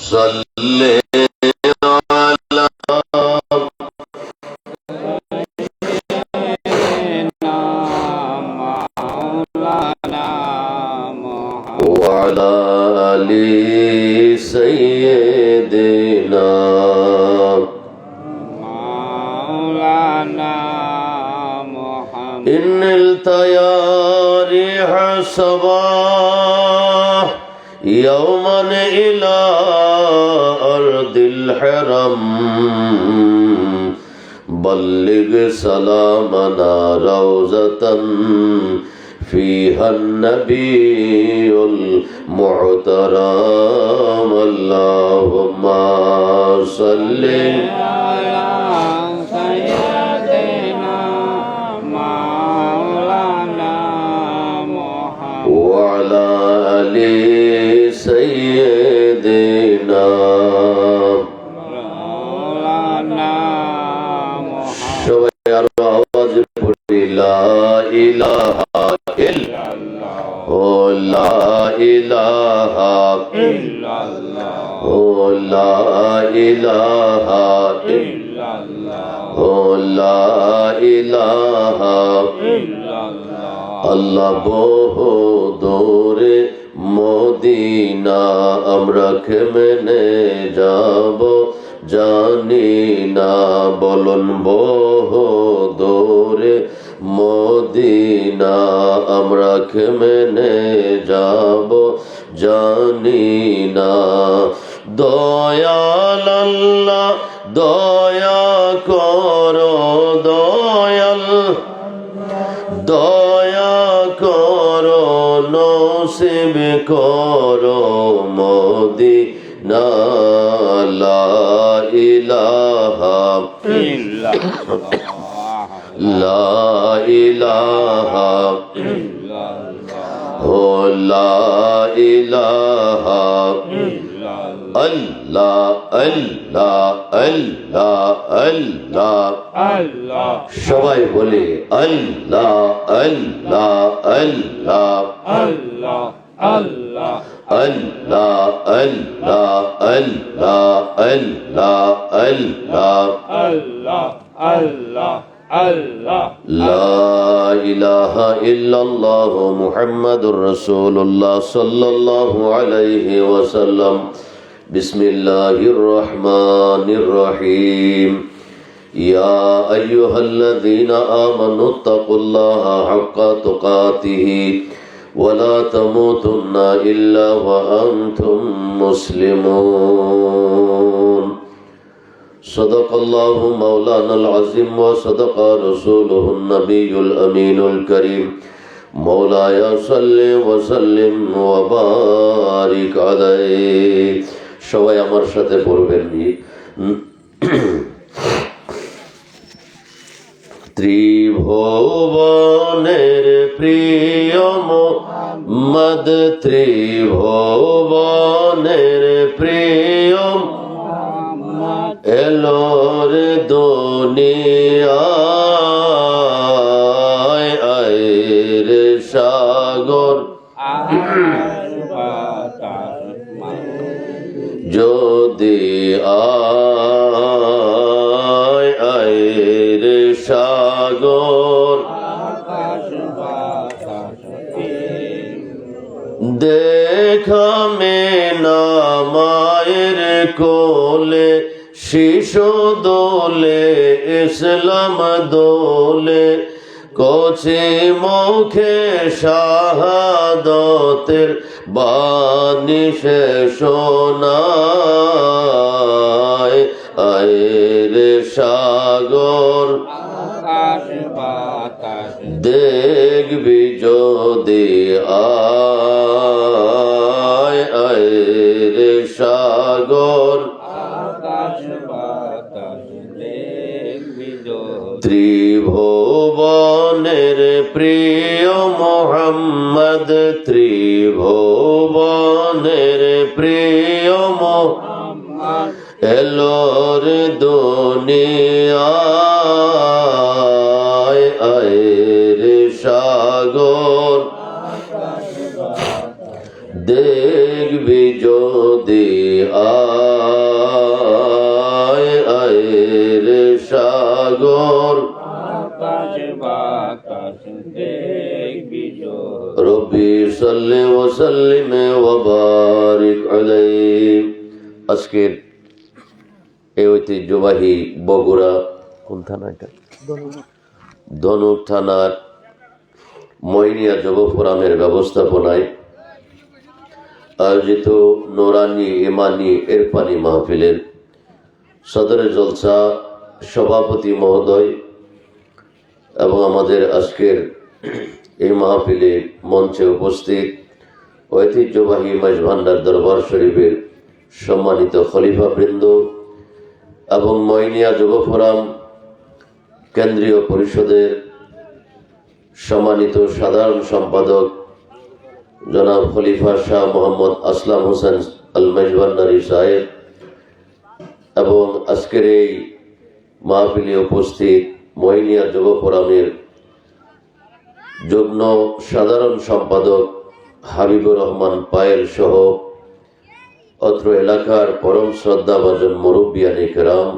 صل على وعلى آل سيدنا إن التيا ريح الصباح يوما إلى أرض الحرم بلغ سلامنا روزة فيها النبي المحترم اللهم صل على سيدنا مولانا محمد وعلى آل سيدنا مولانا محمد شوية الرواج لا إله إلا الله لا إله إلا الله لا إله إلا الله لا إله إلا الله الله বহু দূরে মদিনা আমরা কেমনে যাব জানি না বলুন বহু দূরে মদিনা আমরা কেমনে যাব জানি না দয়াল আল্লাহ দয়া করো দয়াল দয়া করো নসিব করো মদিনা লা ইলাহা ইল্লাল্লাহ লা ইলাহা ইল্লাল্লাহ লা ইলাহা ইল্লাল্লাহ আল্লাহ আল্লাহ আল্লাহ আল্লাহ আল্লাহ সবাই বলে আল্লাহ আল্লাহ আল্লাহ আল্লাহ আল্লাহ আল্লাহ আল্লাহ আল্লাহ আল্লাহ আল্লাহ আল্লাহ আল্লাহ আল্লাহ লা ইলাহা ইল্লাল্লাহ মুহাম্মাদুর রাসূলুল্লাহ সাল্লাল্লাহু আলাইহি ওয়াসাল্লাম বিসমিল্লাহির রহমানির রহিম ইয়া আইয়ুহাল্লাযীনা আমানুত্তাকুল্লাহা হাক্কা তুকাতিহি ওয়া লা তামুতুন্না ইল্লা ওয়া আনতুম মুসলিমুন صدق الله مولانا العظيم وصدق رسوله النبي الأمين الكريم مولاي صل وسلم وبارك عليه সবাই আমার সাথে পড়বেন ত্রিভুবনের প্রিয় মুহাম্মদ ত্রিভুবনের প্রিয় এলোর দুনিয়ায় আয়ের সাগর যদি আয়ের সাগর দেখা মে না মায়ের কোলে শিশু দোলে ইসলাম দোলে কচি মুখে শাহাদতের বাণী সে শোনায় আয়ের সাগর দেখবি যদি আয়ের সাগর ত্রিভুবনের প্রিয় মুহাম্মদ ত্রিভুবনের প্রিয় মুহাম্মদ এলোর দুনিয়ায় আয়ের সাগর দেখবি যদি আয় আয় রে সাগর রব্বি সাল্লি ওয়া সাল্লিম ওয়া বারিক আলাইহি। আজকের এই ঐতিহ্যবাহী বগুড়া কোন থানা এটা ধনুক থানার মইনিয়া যুব ফোরামের ব্যবস্থাপনায় আয়োজিত নোরানি ইমানি ইরফানি মাহফিলের সদরে জলসা সভাপতি মহোদয় এবং আমাদের আজকের এই মাহফিলে মঞ্চে উপস্থিত ঐতিহ্যবাহী মাইজভান্ডার দরবার শরীফের সম্মানিত খলিফাবৃন্দ এবং মইনিয়া যুব ফোরাম কেন্দ্রীয় পরিষদের সম্মানিত সাধারণ সম্পাদক জনাব খলিফা শাহ মোহাম্মদ আসলাম হোসেন আল মেজভান্ডারি সাহেব এবং আজকের এই মাহফিলে উপস্থিত মইনিয়া যুব ফোরামের যুগ্ম সাধারণ সম্পাদক হাবিবুর রহমান পায়েল সহ অত্র এলাকার পরম শ্রদ্ধাভাজন মুরব্বিয়ানে কেরাম,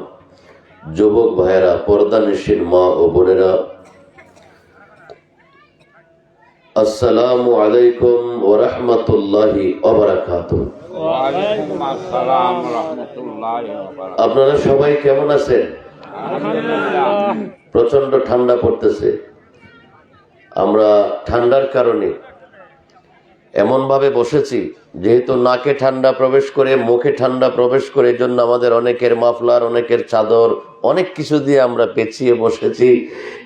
যুবক ভাইয়েরা, পর্দানিশীন মা ও বোনেরা, আসসালামু আলাইকুম ওয়া রাহমাতুল্লাহি ওয়া বারাকাতুহু। ওয়া আলাইকুম আসসালাম ওয়া রাহমাতুল্লাহি ওয়া বারাকাতুহু। আপনারা সবাই কেমন আছেন? আলহামদুলিল্লাহ। প্রচন্ড ঠান্ডা পড়তেছে। আমরা ঠান্ডার কারণে এমন ভাবে বসেছি, যেহেতু নাকে ঠান্ডা প্রবেশ করে, মুখে ঠান্ডা প্রবেশ করে, এই জন্য আমাদের অনেকের মাফলার, অনেকের চাদর, অনেক কিছু দিয়ে আমরা পেঁচিয়ে বসেছি।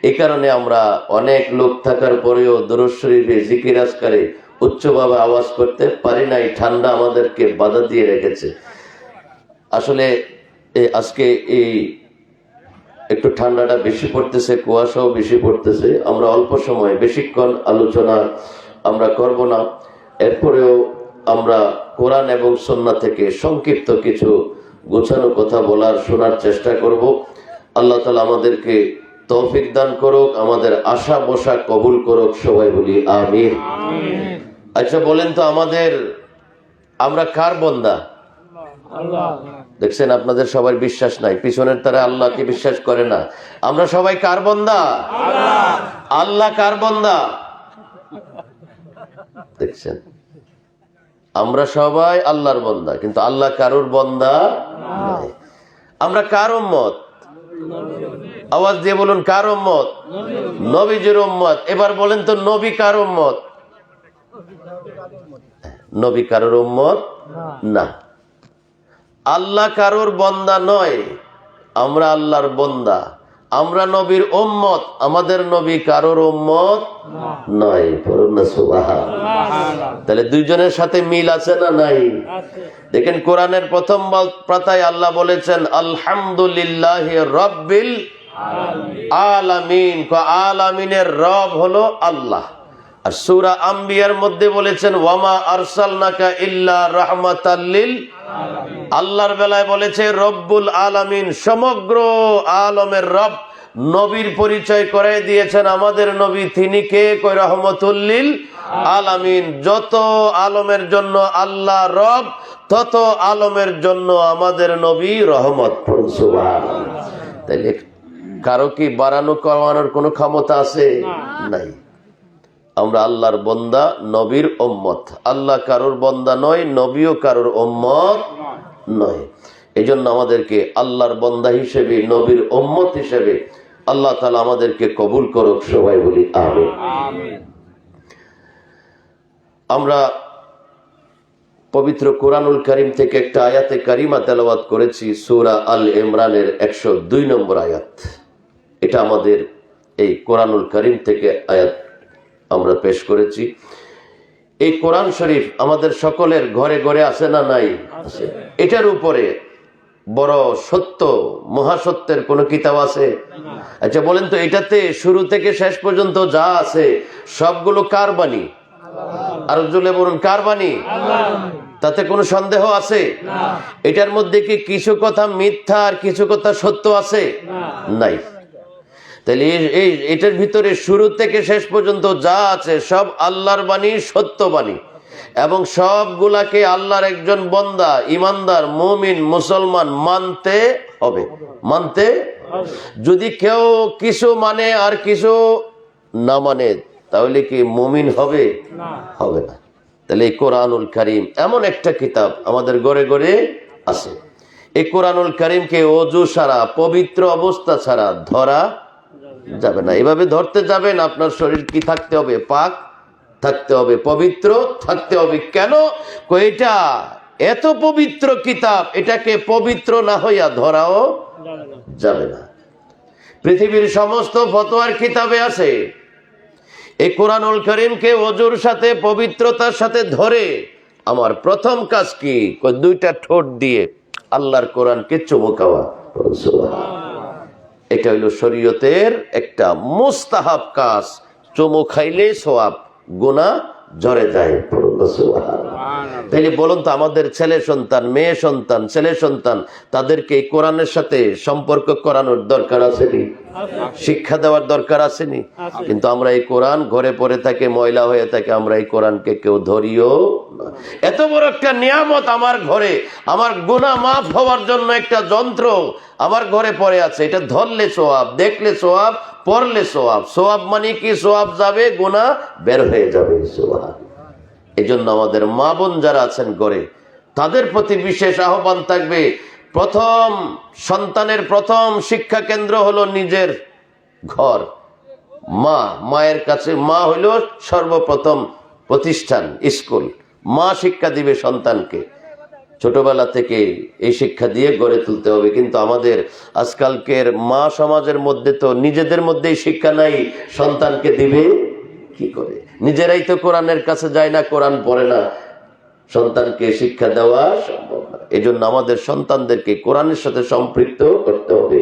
এই কারণে আমরা অনেক লোক থাকার পরেও দুরূদ শরীফে জিকির আজকারে উচ্চভাবে আওয়াজ করতে পারি নাই। ঠান্ডা আমাদেরকে বাধা দিয়ে রেখেছে। আসলে আজকে এই একটু ঠান্ডাটা বেশি পড়তেছে, কুয়াশাও বেশি পড়তেছে। আমরা অল্প সময় বেশিক্ষণ আলোচনা আমরা করব না। এরপরেও আমরা কোরআন এবং সুন্নাহ থেকে সংক্ষিপ্ত কিছু গোছানো কথা বলার শোনার চেষ্টা করব। আল্লাহ তাআলা আমাদেরকে তৌফিক দান করুক, আমাদের আশা বসা কবুল করুক, সবাই বলি আমিন। আচ্ছা বলেন তো, আমরা কার বান্দা? দেখছেন, আপনাদের সবার বিশ্বাস নাই, পিছনের তারা আল্লাহকে বিশ্বাস করে না। আমরা সবাই কার বান্দা? আল্লাহ কার বান্দা? দেখছেন, আমরা সবাই আল্লাহর বান্দা, কিন্তু আল্লাহ কারোর বান্দা নয়। আমরা কার উম্মত? আওয়াজ দিয়ে বলুন, কার উম্মত? নবীজির উম্মত। এবার বলেন তো, নবী কার উম্মত? নবী কারোর উম্মত না। আল্লাহ কারোর বান্দা নয়, আমরা আল্লাহর বান্দা। আমরা নবীর উম্মত, আমাদের নবী কারোর উম্মত নয়। পড়ুন না সুবহানাল্লাহ। তাহলে দুইজনের সাথে মিল আছে না নাই? দেখেন, কোরআনের প্রথম পাতায় আল্লাহ বলেছেন আলহামদুলিল্লাহি রাব্বিল আলামিন। আলামিনের রব হলো আল্লাহ। আর সূরা আম্বিয়ার মধ্যে বলেছেন ওয়ামা আরসালনাকা ইল্লা রাহমাতাল লিল আলামিন। আল্লাহর বেলায় বলেছে রব্বুল আলামিন, সমগ্র আলমের রব। নবীর পরিচয় করে দিয়েছেন আমাদের নবী, তিনি কে? কই রহমাতুল লিল আলামিন। যত আলমের জন্য আল্লাহ রব, তত আলমের জন্য আমাদের নবী রহমত। সুবহানাল্লাহ। তাইলে কারো কি বাড়ানো কমানোর কোনো ক্ষমতা আছে? নাই। আমরা আল্লাহর বান্দা, নবীর উম্মত। আল্লাহ কারোর বান্দা নয়, নবীও কারোর উম্মত নয়। এই জন্য আমাদেরকে আল্লাহর বান্দা হিসেবে, নবীর উম্মত হিসেবে আল্লাহ তাআলা আমাদেরকে কবুল করুক, সবাই বলি আমিন। আমরা পবিত্র কোরআনুল কারীম থেকে একটা আয়াতে কারিমা তেলাওয়াত করেছি, সূরা আল ইমরানের 102 নম্বর আয়াত। এটা আমাদের এই কোরআনুল কারীম থেকে আয়াত আমরা পেশ করেছি। এই কোরআন শরীফ আমাদের সকলের ঘরে ঘরে আছে না নাই? আছে। এটার উপরে বড় সত্য, মহাসত্যের কোন কিতাব আছে? আচ্ছা বলেন তো, এটাতে শুরু থেকে শেষ পর্যন্ত যা আছে সবগুলো কার বাণী? আর জোরে বলুন, কার বাণী? তাতে কোনো সন্দেহ আছে? এটার মধ্যে কি কিছু কথা মিথ্যা আর কিছু কথা সত্য আছে? নাই। তাহলে এটার ভিতরে শুরু থেকে শেষ পর্যন্ত যা আছে সব আল্লাহর বাণী, সত্য বাণী। এবং সবগুলাকে আল্লাহর একজন বান্দা, ইমানদার, মুমিন, মুসলমান মানতে হবে। মানতে, যদি কেউ কিছু মানে আর কিছু না মানে তাহলে কি মুমিন হবে? হবে না। তাহলে এই কোরআনুল কারীম এমন একটা কিতাব আমাদের ঘরে ঘরে আছে। এই কোরআনুল কারীমকে ওযু ছাড়া, পবিত্র অবস্থা ছাড়া ধরা যাবে না। এভাবে ধরতে যাবেন, আপনার শরীর কি থাকতে হবে? পাক থাকতে হবে, পবিত্র থাকতে হবে। কেন? এটা এত পবিত্র কিতাব, এটাকে পবিত্র না হইয়া ধরাও যাবে না। পৃথিবীর সমস্ত ফতোয়ার কিতাবে আছে এই কোরআনুল কারীমকে ওযুর সাথে, পবিত্রতার সাথে ধরে আমার প্রথম কাজ কি? দুইটা ঠোঁট দিয়ে আল্লাহর কোরআনকে চুমু খাওয়া। এটা হইল শরীয়তের একটা মুস্তাহাব কাজ। চুমু খাইলে সওয়াব, গুনাহ ঝরে যায়। তাইলে বলুন তো, আমাদের ছেলে সন্তান, মেয়ে সন্তান, ছেলে সন্তান, তাদেরকে এই কোরআনের সাথে সম্পর্ক করানোর দরকার আসেনি? শিক্ষা দেওয়ার দরকার আসেনি? কিন্তু আমরা এই কোরআন ঘরে পড়ে থাকে, ময়লা হয়ে থাকে, আমরা এই কোরআনকে কেউ ধরিও না। এত বড় একটা নিয়ামত আমার ঘরে, আমার গুনাহ মাফ হওয়ার জন্য একটা যন্ত্র আমার ঘরে পড়ে আছে। এটা ধরলে সওয়াব, দেখলে সওয়াব, পড়লে সওয়াব। সওয়াব মানে কি? সওয়াব যাবে, গুনাহ বের হয়ে যাবে। সুবহান। এই জন্য আমাদের মা বোন যারা আছেন ঘরে, তাদের প্রতি বিশেষ আহ্বান থাকবে। প্রথম সন্তানের প্রথম শিক্ষা কেন্দ্র হলো নিজের ঘর, মা। মায়ের কাছে, মা হইল সর্বপ্রথম প্রতিষ্ঠান, স্কুল। মা শিক্ষা দিবে সন্তানকে, ছোটবেলা থেকে এই শিক্ষা দিয়ে গড়ে তুলতে হবে। কিন্তু আমাদের আজকালকের মা সমাজের মধ্যে তো নিজেদের মধ্যেই শিক্ষা নাই, সন্তানকে দিবে কি করে? নিজেরাই তো কোরআনের কাছে যায় না, কোরআন পড়ে না, সন্তানকে শিক্ষা দেওয়া সম্ভব না। এই জন্য আমাদের সন্তানদেরকে কোরআনের সাথে সম্পৃক্ত করতে হবে।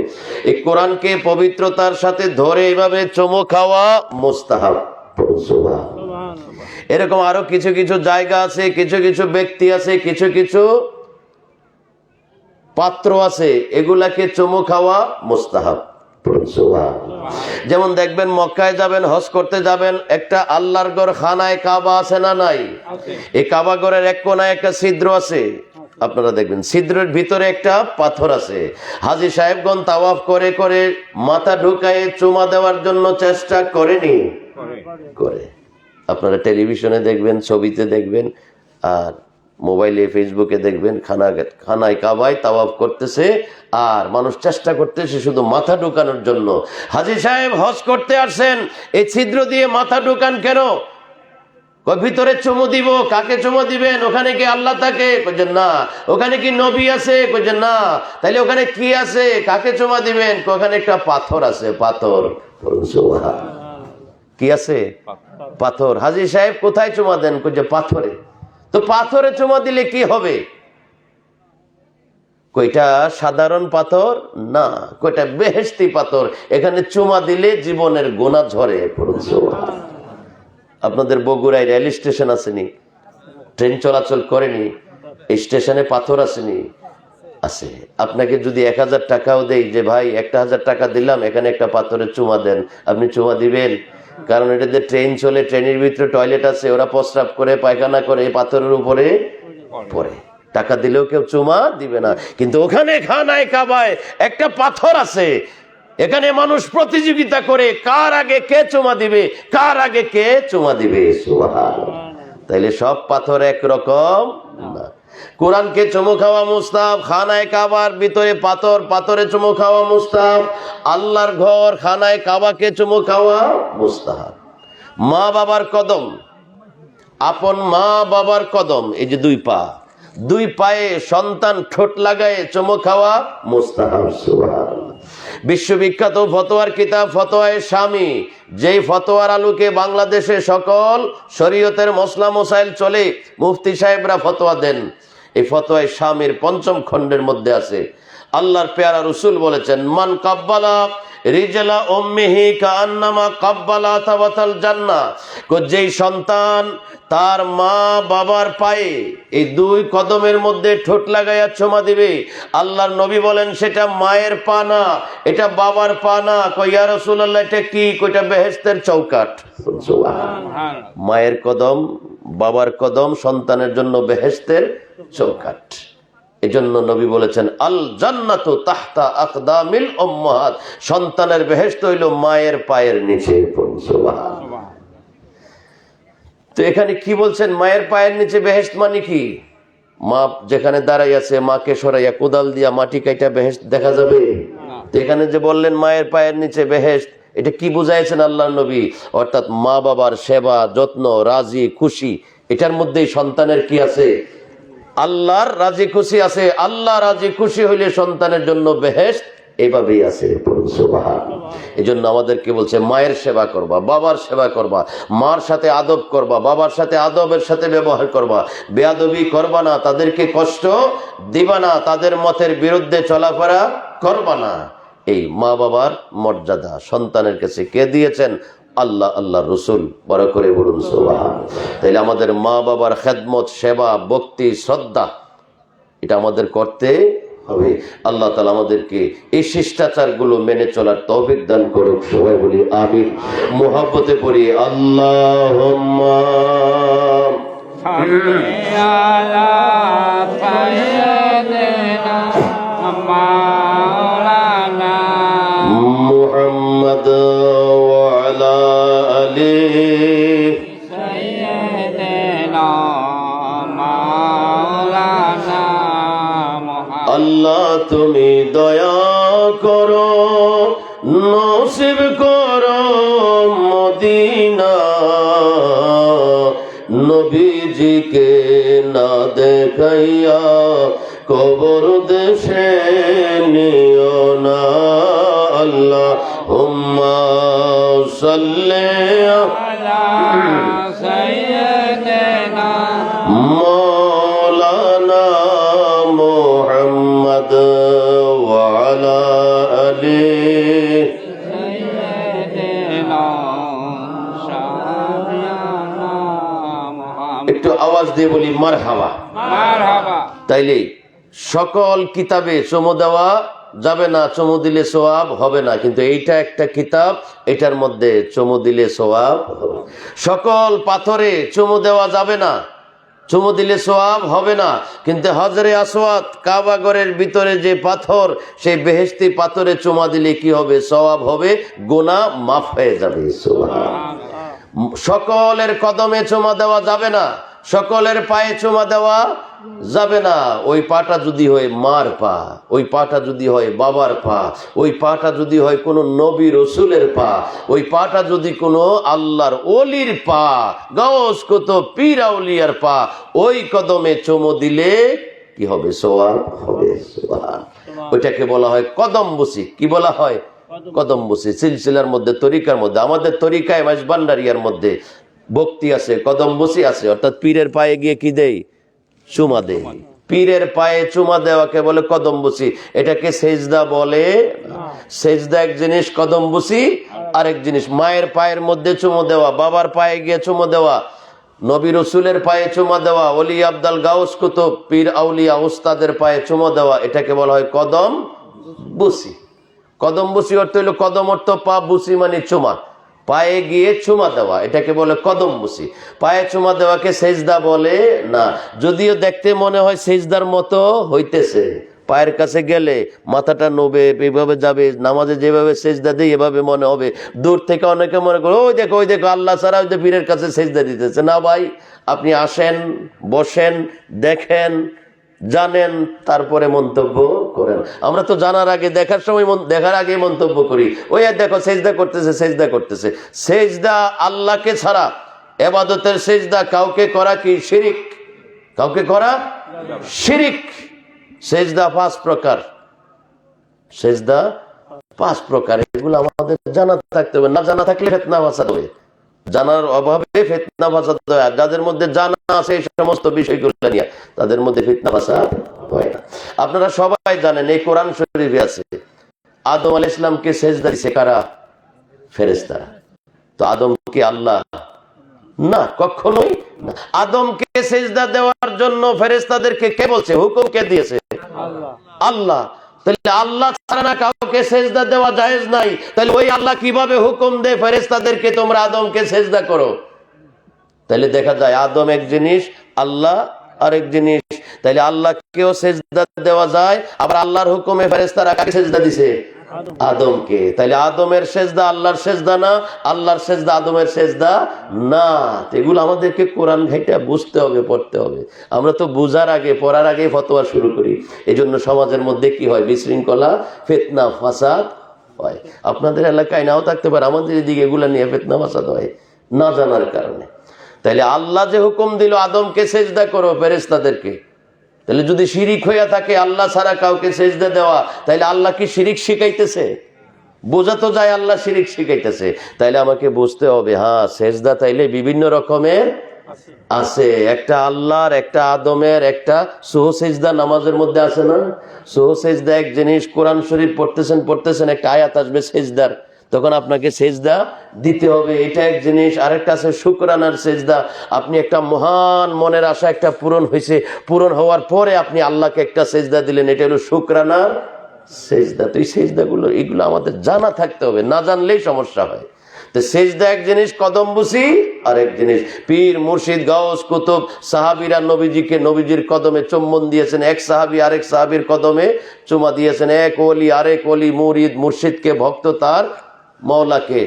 এই কোরআনকে পবিত্রতার সাথে ধরে এভাবে চুমু খাওয়া মুস্তাহাব। এরকম আরো কিছু কিছু জায়গা আছে, কিছু কিছু ব্যক্তি আছে, কিছু কিছু পাত্র আছে, এগুলাকে চুমু খাওয়া মুস্তাহাব। যেমন দেখবেন, মক্কায় যাবেন, হজ করতে যাবেন, একটা আল্লাহর ঘর খানায় কাবা আছে না নাই? এই কাবা ঘরের এক কোনায় একটা ছিদ্র আছে। আপনারা দেখবেন ছিদ্রের ভিতরে একটা পাথর আছে। হাজী সাহেবগণ তাওয়াফ করে করে মাথা ঢুকায় চুমা দেওয়ার জন্য চেষ্টা করেনি? করে। আপনারা টেলিভিশনে দেখবেন, ছবিতে দেখবেন, আর মোবাইলে, ফেসবুকে দেখবেন, খানায় কাবায় তাওয়াফ করতেছে, আর মানুষ চেষ্টা করতেছে শুধু মাথা ঢুকানোর জন্য। হাজী সাহেব হজ করতে আসছেন, এই ছিদ্র দিয়ে মাথা ঢুকান কেন? ভিতরে চুমু দিব। কাকে চুমু দিবেন? ওখানে কি আল্লাহ থাকে? কইছেন না। ওখানে কি নবী আছে? কইছেন না। তাইলে ওখানে কি আছে? কাকে চুমা দিবেন? ওখানে একটা পাথর আছে। পাথর। কি আছে? পাথর। হাজী সাহেব কোথায় চুমা দেন? কইছে পাথরে। তো পাথরে চুমা দিলে কি হবে? কইটা সাধারণ পাথর না, কইটা বেহেশতি পাথর। এখানে চুমা দিলে জীবনের গুনাহ ঝরে। আপনাদের বগুড়ায় রেল স্টেশন আসেনি? ট্রেন চলাচল করেনি? এই স্টেশনে পাথর আসেনি? আছে। আপনাকে যদি 1000 টাকাও দেই, যে ভাই 1000 টাকা দিলাম, এখানে একটা পাথরের চুমা দেন, আপনি চুমা দিবেন? কারণ এটাতে ট্রেন চলে, ট্রেনের ভিতরে টয়লেট আছে, ওরা প্রস্রাব করে, পায়খানা করে, পাথরের উপরে পড়ে। টাকা দিলেও কেউ চুমা দিবে না। কিন্তু ওখানে খানায় কাবায় একটা পাথর আছে, এখানে মানুষ প্রতিযোগিতা করে কার আগে কে চুমা দিবে, কার আগে কে চুমা দিবে। সুবহানাল্লাহ। তাইলে সব পাথর একরকম না। কোরআনকে চুমু খাওয়া মুস্তাহাব, খানায় কাবার ভিতরে পাথর, পাথরে চুমু খাওয়া মুস্তাহাব, আল্লাহর ঘর খানায় কাবাকে চুমু খাওয়া মুস্তাহাব। মা বাবার কদম, আপন মা বাবার কদম, এই যে দুই পা, দুই পায়ে সন্তান ঠোঁট লাগায় চুমু খাওয়া মুস্তাহাব। সুবহানাল্লাহ। বিশ্ববিখ্যাত ফতোয়ার কিতাব ফতোয়ায়ে শামী, যেই ফতোয়ার আলোকে বাংলাদেশে সকল শরীয়তের মসলা মসাইল চলে, মুফতি সাহেবরা ফতোয়া দেন। এই ফতোয়ায়ে শামীর ৫ম খণ্ডের মধ্যে আছে, আল্লাহর পেয়ারা রাসূল বলেছেন, মান কাব্বালা রিজলা উম্মিহি কাআন্নামা কাব্বালা তাওয়াতাল জান্নাহ। যেই সন্তান তার মা বাবার পায়ে এই দুই কদমের মধ্যে ঠোঁট লাগাইয়া চুমা দিবে, আল্লাহর নবী বলেন সেটা মায়ের পা না, এটা বাবার পা না। কই ইয়া রাসূলুল্লাহ, এটা কি? কইটা বেহেশতের চৌকাঠ। মায়ের কদম বাবার কদম সন্তানের জন্য বেহেশতের চৌকাঠ। এজন্য নবী বলেছেন আল জান্নাতু তাহতা আকদামিল উম্মাহাত, সন্তানের বেহেশত হইল মায়ের পায়ের নিচে। সুবহানাল্লাহ। তো এখানে কি বলছেন? মায়ের পায়ের নিচে বেহেশত মানে কি? মা যেখানে দাঁড়াই আছে, মাকে সরাইয়া কোদাল দিয়া মাটি কাইটা বেহেশত দেখা যাবে? তো এখানে যে বললেন মায়ের পায়ের নিচে বেহেশত, এটা কি বুঝাইছেন আল্লাহর নবী? অর্থাৎ মা বাবার সেবা যত্ন, রাজি খুশি, এটার মধ্যেই সন্তানের কি আছে? আল্লাহর রাজি খুশি আছে। আল্লাহ রাজি খুশি হইলে সন্তানের জন্য বেহেশত এইভাবেই আছে। এই জন্য আমাদেরকে বলছে মায়ের সেবা করবা, বাবার সেবা করবা, মার সাথে আদব করবা, বাবার সাথে আদবের সাথে ব্যবহার করবা, বেয়াদবি করবা না, তাদেরকে কষ্ট দিবা না, তাদের মতের বিরুদ্ধে চলাফেরা করবা না। এই মা বাবার মর্যাদা সন্তানের কাছে কে দিয়েছেন? আল্লাহ, আল্লাহ রসুল। বড় করে বলুন সুবহানাল্লাহ। তাইলে আমাদের মা বাবার খেদমত, সেবা, ভক্তি, শ্রদ্ধা এটা আমাদের করতে হবে। আল্লাহ তাআলা আমাদেরকে এই শিষ্টাচার গুলো মেনে চলার তৌফিক দান করুক। সবাই বলি আমিন। মুহাব্বতে পড়ি আল্লাহুম্মা সাল্লি আলা সাইয়্যিদিনা মাওলানা মুহাম্মদ ওয়া আলা আলি সাইয়্যিদিনা মাওলানা আল্লাহ তুমি দয়া করো, নসিব করো মদিনা, নবীজিকে না দেখাইয়া কবর দেশে নিও না। আল্লাহুম্মা সাল্লি আলা সাইয়্যিদিনা মাওলানা মুহাম্মদ ওয়া আলা আলি সাইয়্যিদিনা শাফিয়ানা মুহাম্মদ। একটু আওয়াজ দিয়ে বলি মারহাবা। মারহাবা। তাইলে সকল কিতাবে চুমু দেওয়া যাবে না, চুমু দিলে সওয়াব হবে না, কিন্তু এইটা একটা কিতাব, এটার মধ্যে চুমু দিলে সওয়াব হবে। সকল পাথরে চুমু দেওয়া যাবে না, চুমু দিলে সওয়াব হবে না, কিন্তু হজরে আসওয়াদ কাবাগরের ভিতরে যে পাথর, সেই বেহেশতি পাথরে চুমা দিলে কি হবে? সওয়াব হবে, গুনাহ মাফ হয়ে যাবে। সুবহানাল্লাহ। সকলের কদমে চুমা দেওয়া যাবে না, সকলের পায়ে চুমা দেওয়া যাবে না। ওই পাটা যদি হয় মার পা, ওই পাটা যদি হয় বাবার পা, ওই পাটা যদি হয় কোনো নবী রসুলের পা, ওই পাটা যদি কোনো আল্লাহর ওলির পা, গাউস কুতুব পীর আউলিয়ার পা, ওই কদমে চুমু দিলে কি হবে? সওয়াব হবে। সুবহানাল্লাহ। ওইটাকে বলা হয় কদম বুসি। কি বলা হয়? কদম বুসি। সিলসিলার মধ্যে, তরিকার মধ্যে, আমাদের তরিকায় মাইজবান্ডারিয়ার মধ্যে ভক্তি আছে, কদম বুসি আছে, অর্থাৎ পীরের পায়ে গিয়ে কি দেই? চুমা দে। পীরের পায়ে চুমা দেওয়াকে বলে কদম বুসি। এটাকে সেজদা বলে। সেজদা এক জিনিস, কদম বুসি আরেক জিনিস। মায়ের পায়ের মধ্যে চুমু দেওয়া, বাবার পায়ে গিয়ে চুমু দেওয়া, নবী রসুলের পায়ে চুমা দেওয়া, ওলি আব্দাল গাউস কুতুব পীর আউলিয়া উস্তাদের পায়ে চুমা দেওয়া, এটাকে বলা হয় কদম বুসি। কদম বুসি অর্থ হইল, কদম অর্থ পা, বুসি মানে চুমা, পায়ে গিয়ে চুমা দেওয়া, এটাকে বলে কদম বুসি। পায়ে চুমা দেওয়াকে সেজদা বলে না, যদিও দেখতে মনে হয় সেজদার মতো হইতেছে। পায়ের কাছে গেলে মাথাটা নবে, এইভাবে যাবে, নামাজে যেভাবে সেজদা দিই এভাবে মনে হবে। দূর থেকে অনেকে মনে করে ওই দেখো, ওই দেখো, আল্লাহ ছাড়া ওই যে পীরের কাছে সেজদা দিতেছে। না ভাই, আপনি আসেন, বসেন, দেখেন, জানেন, তারপরে মন্তব্য করেন। আমরা তো জানার আগে, দেখার সময়, দেখার আগে মন্তব্য করি। ওই দেখো সেজদা করতেছে, সেজদা করতেছে। সেজদা আল্লাহকে ছাড়া, ইবাদতের সেজদা কাউকে করা কি শিরিক? কাউকে করা শিরিক। সেজদা 5 প্রকার। সেজদা 5 প্রকার। এগুলো আমাদের জানা থাকতে হবে, না জানা থাকলে ফিতনা ফাসাদ হবে। জানার অভাবে ফিতনা ফাসাদ হয়। যাদের মধ্যে জানা আছে এই সমস্ত বিষয়গুলো নিয়ে, তাদের মধ্যে ফিতনা ফাসাদ হয় না। আপনারা সবাই জানেন, এই কোরআন শরীফে আছে আদম আলাইহিস সালামকে সেজদা দিয়েছে কারা? ফেরেশতারা। তো আদম কি আল্লাহ? না, কখনোই না। আদমকে সেজদা দেওয়ার জন্য ফেরেশতাদেরকে কে বলছে? হুকুম কে দিয়েছে? আল্লাহ। আল্লাহ। তাহলে আল্লাহ ছাড়া না কাউকে সেজদা দেওয়া জায়েজ নাই। তাহলে ওই আল্লাহ কিভাবে হুকুম দেয় ফেরেশতাদেরকে তোমরা আদমকে সেজদা করো? তাহলে দেখা যায় আদম এক জিনিস, আল্লাহ আরেক জিনিস। তাইলে আল্লাহকেও সেজদা দেওয়া যায়, আবার আল্লাহর হুকুমে ফেরেশতারা কাকে সেজদা দিছে? আদমকে। তাইলে আদমের সেজদা আল্লাহর সেজদা না, আল্লাহর সেজদা আদমের সেজদা না। এগুলো আমাদেরকে কোরআন ঘাইটা বুঝতে হবে, পড়তে হবে। আমরা তো বুঝার আগে, পড়ার আগে ফতোয়া শুরু করি। এই জন্য সমাজের মধ্যে কি হয়? বিশৃঙ্খলা, ফিতনা, ফাসাদ হয়। আপনাদের এলাকায় নাও থাকতে পারে, আমাদের এদিকে এগুলা নিয়ে ফিতনা ফাসাদ হয় না জানার কারণে। তাইলে আল্লাহ যে হুকুম দিল আদমকে সেজদা করো, ফেরেশতাদেরকে, তাহলে যদি শিরিক হইয়া থাকে আল্লাহ ছাড়া কাউকে সেজদা দেওয়া, তাইলে আল্লাহ কি শিরিক শিখাইতেছে? বোঝা তো যায় আল্লাহ শিরিক শিখাইতেছে। তাইলে আমাকে বুঝতে হবে, হ্যাঁ সেজদা তাইলে বিভিন্ন রকমের আছে। একটা আল্লাহর, একটা আদমের, একটা সুহ সেজদা নামাজের মধ্যে আছে না? সুহ সেজদা এক জিনিস। কোরআন শরীফ পড়তেছেন একটা আয়াত আসবে সেজদার, তখন আপনাকে সেজদা দিতে হবে, এটা এক জিনিস। আরেকটা আছে শুকরানার সেজদা। আপনি একটা মহান মনের আশা একটা পূরণ হয়েছে, পূরণ হওয়ার পরে আপনি আল্লাহকে একটা সেজদা দিলেন, এটা হলো শুকরানার সেজদা। তো এই সেজদাগুলো, এগুলো আমাদের জানা থাকতে হবে, না জানলেই সমস্যা হয়। তো সেজদা এক জিনিস, কদম বুসি আরেক জিনিস। পীর মুর্শিদ গাউস কুতুব সাহাবীরা নবীজিকে, নবীজির কদমে চুম্বন দিয়েছেন। এক সাহাবী আরেক সাহাবীর কদমে চুমা দিয়েছেন। এক ওলি আরেক ওলি, মুরিদ মুর্শিদকে, ভক্ত তার মওলাকে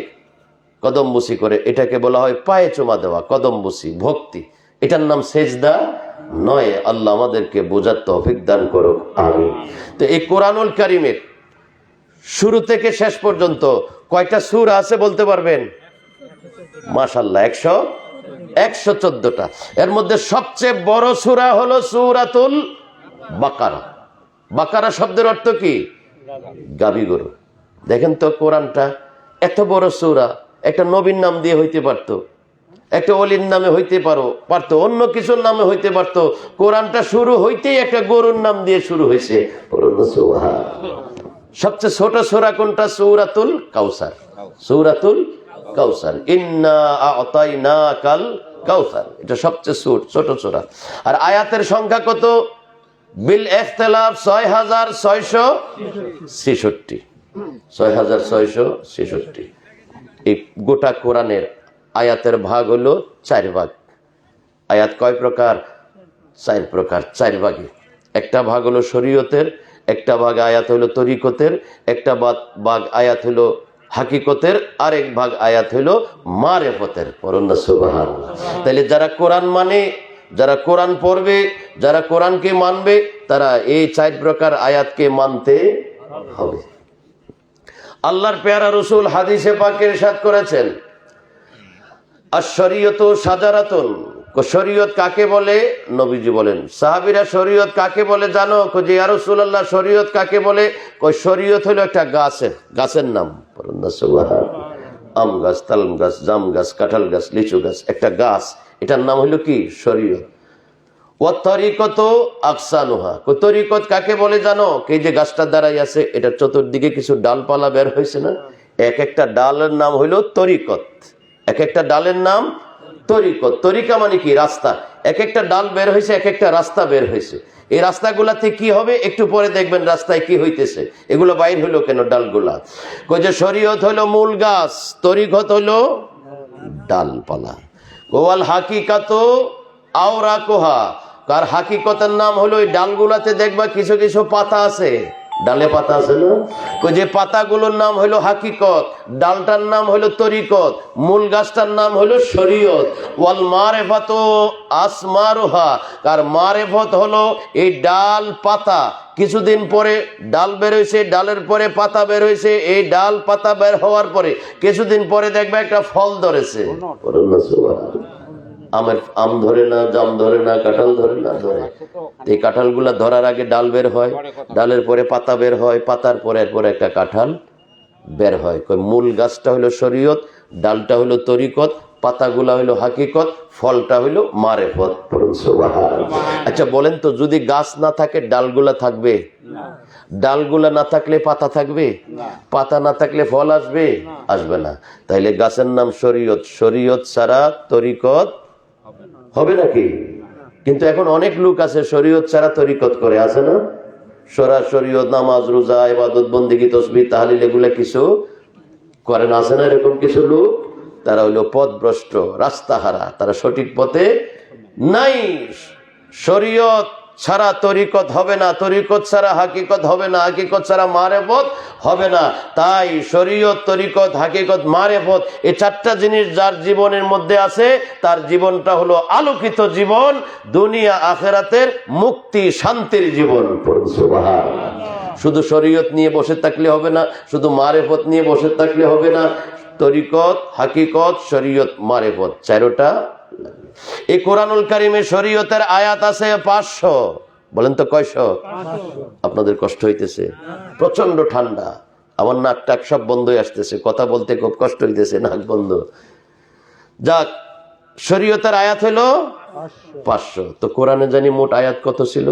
কদম বুসি করে। এটাকে বলা হয় পায়ে চুমা দেওয়া, কদম বুসি, ভক্তি। এটার নাম সেজদা নয়। আল্লাহ আমাদেরকে বোঝার তৌফিক দান করুক, আমিন। তো এই কোরআনুল কারীমের শুরু থেকে শেষ পর্যন্ত কয়টা সূরা আছে বলতে পারবেন? মাশাআল্লাহ, 114টা। এর মধ্যে সবচেয়ে বড় সূরা হলো সূরাতুল বাকারা। বাকারা শব্দের অর্থ কি? গাভী গরু। দেখেন তো কোরআনটা এত বড় সূরা, একটা নবীর নাম দিয়ে হইতে পারতো, একটা অলির নামে হইতে পারতো, অন্য কিছুর নামে হইতে পারতো। কোরআনটা শুরু হইতেই একটা গরুর নাম দিয়ে শুরু হয়েছে। সবচেয়ে ছোট সূরা কোনটা? সূরাতুল কাউসার। সূরাতুল কাউসার, ইন্না আ'তাইনাকাল কাউসার, এটা সবচেয়ে ছোট সূরা। আর আয়াতের সংখ্যা কত? বিল ইখতিলাফ 6666। 6666। এই গোটা কোরআনের আয়াতের ভাগ হলো 4 ভাগ। আয়াত কয় প্রকার? 4 প্রকার, 4 ভাগে। একটা ভাগ হলো শরীয়তের, একটা ভাগ আয়াত হলো তরিকতের, একটা ভাগ আয়াত হলো হাকিকতের, আরেক ভাগ আয়াত হলো মারেফতের। পড়ুন না সুবহানাল্লাহ। তাহলে যারা কোরআন মানে, যারা কোরআন পড়বে, যারা কোরআনকে মানবে, তারা এই 4 প্রকার আয়াতকে মানতে হবে। আল্লাহর পেয়ারা রাসূল হাদিসে পাকে ইরশাদ করেছেন, আশ-শরীয়তু শাজারাতুন। শরীয়ত কাকে বলে? নবীজি বলেন। সাহাবীরা শরীয়ত কাকে বলে জানো? যে ইয়া রাসূলুল্লাহ শরীয়ত কাকে বলে? শরীয়ত হলো একটা গাছের নাম। আম গাছ, তালম গাছ, জাম গাছ, কাঁঠাল গাছ, লিচু গাছ, একটা গাছ, এটার নাম হলো কি? শরীয়ত। ওয়া তরিকতু আকসানুহা। তরিকত কাকে বলে জানো? এই যে গাছটা দাঁড়াই আছে, এটার চতুর্দিকে কিছু ডালপালা বের হয়েছে না, এক একটা ডালের নাম হলো তরিকত। এক একটা ডালের নাম তরিকত। তরিকা মানে কি? রাস্তা। এক একটা ডাল বের হয়েছে, এক একটা রাস্তা বের হয়েছে। এই রাস্তাগুলাতে কি হবে একটু পরে দেখবেন, রাস্তায় কি হইতেছে। এগুলো বাইর হলো কেন? ডালগুলা। কই যে শরীয়ত হলো মূল গাছ, তরিকত হলো ডালপালা। ওয়াল হাকিকাতু আওরাকুহা। কার হাকিকতের নাম হলো ওই ডালগুলাতে দেখবা কিছু কিছু পাতা আছে, ডালে পাতা আছে না? ওই যে পাতাগুলোর নাম হলো হাকিকত, ডালটার নাম হলো তরিকত, মূল গাছটার নাম হলো শরীয়ত। ওয়াল মারিফাতু আসমারুহা। কার মারিফত হলো এই ডাল পাতা, কিছুদিন পরে ডাল বের হয়েছে, ডালের পরে পাতা বের হয়েছে, এই ডাল পাতা বের হওয়ার পরে কিছুদিন পরে দেখবে একটা ফল ধরেছে। আম ধরে না, জাম ধরে না, কাঁঠাল ধরে না, ধরে। এই কাঁঠালগুলা ধরার আগে ডাল বের হয়, ডালের পরে পাতা বের হয়, পাতার পরে একটা কাঁঠাল বের হয়। মূল গাছটা হলো শরীয়ত, ডালটা হলো তরিকত, পাতাগুলা হলো হাকিকত, ফলটা হলো মারেফত। আচ্ছা বলেন তো, যদি গাছ না থাকে ডালগুলা থাকবে? ডালগুলা না থাকলে পাতা থাকবে? পাতা না থাকলে ফল আসবে? আসবে না। তাইলে গাছের নাম শরীয়ত, শরীয়ত ছাড়া তরিকত হবে নাকি? কিন্তু এখন অনেক লোক আছে শরীয়ত ছাড়া তরিকত করে, আছে না? শরীয়ত, নামাজ, রোজা, ইবাদত, বন্দেগী, তাসবিহ, তাহলিল এগুলা কিছু করে না, আছে না এরকম কিছু লোক? তারা হইল পথভ্রষ্ট, রাস্তাহারা, তারা সঠিক পথে নাই। শরীয়ত ছাড়া তরিকত হবে না, তরিকত ছাড়া হাকিকত হবে না, হাকিকত ছাড়া মারেফত হবে না। তাই শরীয়ত, তরিকত, হাকিকত, মারেফত এই চারটা জিনিস যার জীবনের মধ্যে আছে তার জীবনটা হলো আলোকিত জীবন, দুনিয়া আখেরাতের মুক্তি শান্তির জীবন। সুবহানাল্লাহ। শুধু শরীয়ত নিয়ে বসে থাকলে হবে না, শুধু মারেফত নিয়ে বসে থাকলে হবে না। তরিকত, হাকিকত, শরীয়ত, মারেফত চারোটা। এই কোরআনুল কারিমে শরীয়তের আয়াত আছে 500। বলেন তো কয়শো? আপনাদের কষ্ট হইতেছে? প্রচন্ড ঠান্ডা, আমার নাক টাক সব বন্ধ হয়ে আসতেছে, কথা বলতে খুব কষ্ট হইতেছে, নাক বন্ধ। যাক, শরীয়তের আয়াত হলো 500। তো কোরআনে জানি মোট আয়াত কত ছিল?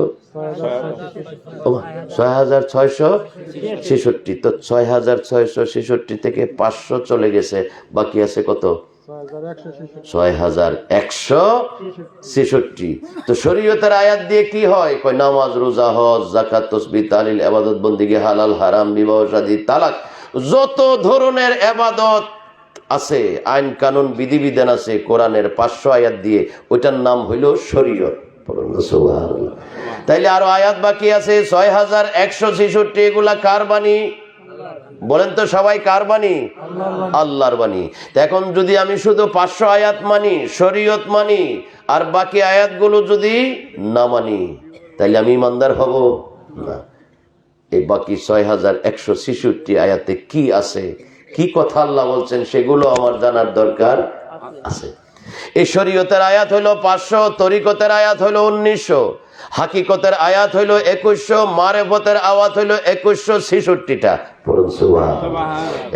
6666। তো 6666 থেকে 500 চলে গেছে, বাকি আছে কত? 6166। তো শরীয়তের আয়াত দিয়ে কি হয়? কয় নামাজ, রোজা, হজ, যাকাত, তাসবিহ, তাহলিল, ইবাদত, বন্দেগী, হালাল, হারাম, বিবাহ, শাদী, তালাক, যত ধরনের ইবাদত আছে, আইন কানুন, বিধিবিধান আছে কোরআনের 500 আয়াত দিয়ে, ওইটার নাম হইল শরীয়ত। সুবহানাল্লাহ। তাইলে আরো আয়াত বাকি আছে 6166। এগুলা কার বাণী? বলেন তো সবাই, কার বাণী? আল্লাহর বাণী। এখন যদি আমি শুধু 500 আয়াত মানি, শরীয়ত মানি, আর বাকি আয়াতগুলো যদি না মানি, তাইলে আমি ইমানদার হব না। এই বাকি 6166 আয়াতে কি আছে, কি কথা আল্লাহ বলছেন, সেগুলো আমার জানার দরকার আছে। এই শরীয়তের আয়াত হইল 500, তরিকতের আয়াত হইল 1900, হাকিকতের আয়াত হইল 2100, মারেফতের আয়াত হইল 2166টা।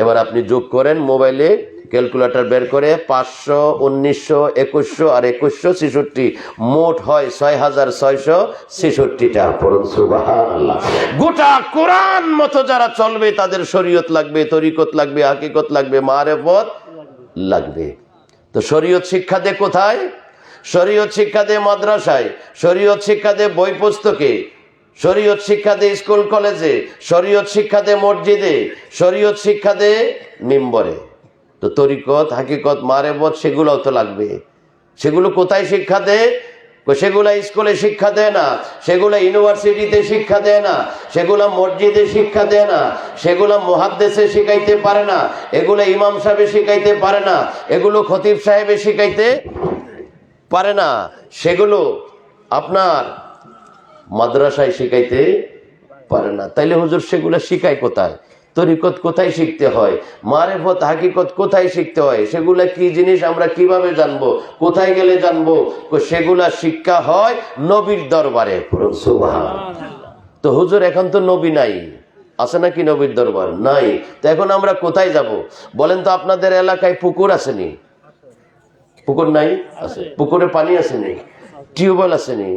এবার আপনি যোগ করেন মোবাইলে, ক্যালকুলেটর বের করে 500, 1900, 2100 আর 2166, মোট হয় 6666টা। সুবহানাল্লাহ। গোটা কোরআন মতো যারা চলবে তাদের শরীয়ত লাগবে, তরিকত লাগবে, হাকিকত লাগবে, মারেফত লাগবে। তো শরীয়ত শিক্ষা দে কোথায়? শরীয়ত শিক্ষা দে মাদ্রাসায়, শরীয়ত শিক্ষা দে বই পুস্তকে, শরীয়ত শিক্ষা দে স্কুল কলেজে, শরীয়ত শিক্ষা দে মসজিদে, শরীয়ত শিক্ষা দে মিম্বরে। তো তরিকত, হাকিকত, মারেফত সেগুলোও তো লাগবে। সেগুলো কোথায় শিক্ষা দেয়? সেগুলা স্কুলে শিক্ষা দেয় না, সেগুলা ইউনিভার্সিটিতে শিক্ষা দেয় না, সেগুলা মসজিদে শিক্ষা দেয় না, সেগুলা মুহাদ্দিসে শিখাইতে পারে না, এগুলো ইমাম সাহেবে শিখাইতে পারে না, এগুলো খতিব সাহেবে শিখাইতে পারে না, সেগুলো আপনার মাদ্রাসায় শিখাইতে পারে না। তাইলে হুজুর সেগুলা শিখায় কোথায়? তরিকত কোথায় শিখতে হয়? মারেফত, হাকিকত কোথায় শিখতে হয়? সেগুলা কি জিনিস আমরা কিভাবে জানবো? কোথায় গেলে জানবো? সেগুলা শিক্ষা হয় নবীর দরবারে। সুবহানাল্লাহ। তো হুজুর এখন তো নবী নাই, আছে নাকি নবীর দরবার? নাই। তো এখন আমরা কোথায় যাব? বলেন তো, আপনাদের এলাকায় পুকুর আসেনি? পুকুর নাই? আছে। পুকুরে পানি আসেনি? টিউবওয়েল আসেনি?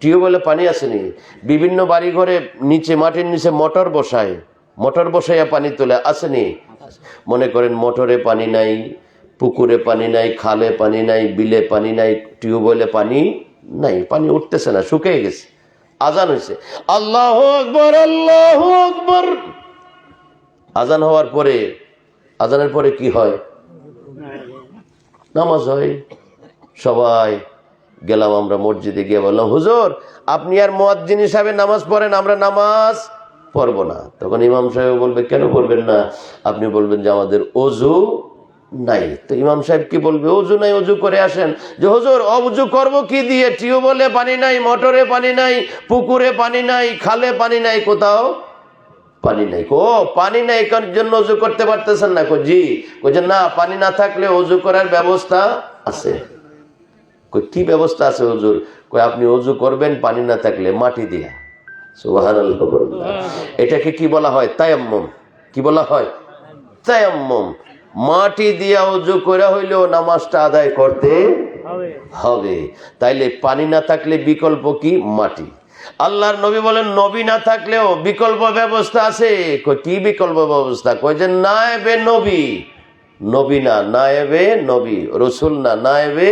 টিউবওয়েলে পানি আসেনি? বিভিন্ন বাড়ি ঘরে নিচে, মাটির নিচে মোটর বসায়, মোটর বসাইয়া পানি তোলে, আসেনি? মনে করেন মোটরে পানি নাই, পুকুরে পানি নাই, খালে পানি নাই, বিলে পানি নাই, টিউবওয়েলে পানি নাই, পানি উঠতেছে না, শুকিয়ে গেছে। আজান হয়েছে, আল্লাহু আকবার, আল্লাহু আকবার। আজান হওয়ার পরে, আজানের পরে কি হয়? নামাজ হয়। সবাই গেলাম আমরা মসজিদে, গিয়ে বললাম, হুজুর আপনি আর মুয়াজ্জিন হিসাবে নামাজ পড়েন, আমরা নামাজ পড়বো না। তখন ইমাম সাহেব বলবে, কেন পড়বেন না? আপনি বলবেন যে আমাদের অজু নাই। তো ইমাম সাহেব কি বলবে? অজু নাই, অজু করে আসেন। যে হুজুর অজু করবো কি দিয়ে? টিউবওয়েলে পানি নাই, মোটরে পানি নাই, পুকুরে পানি নাই, খালে পানি নাই, কোথাও পানি নাই। ও পানি নাই, কার জন্য অজু করতে পারতেছেন না? জি। কইছে না, পানি না থাকলে অজু করার ব্যবস্থা আছে। কি ব্যবস্থা আছে হুজুর? কই আপনি অজু করবেন পানি না থাকলে মাটি দিয়া। সুবহানাল্লাহ। এটাকে কি বলা হয়? তায়াম্মুম। কি বলা হয়? তায়াম্মুম। মাটি দিয়া অজু করে হইলেও নামাজটা আদায় করতে হবে। তাইলে পানি না থাকলে বিকল্প কি? মাটি। আল্লাহর নবী বলেন, নবী না থাকলেও বিকল্প ব্যবস্থা আছে। কি বিকল্প ব্যবস্থা? কই যে নায়েবে নবী। নবী না, নায়েবে নবী। রসুল না, নায়েবে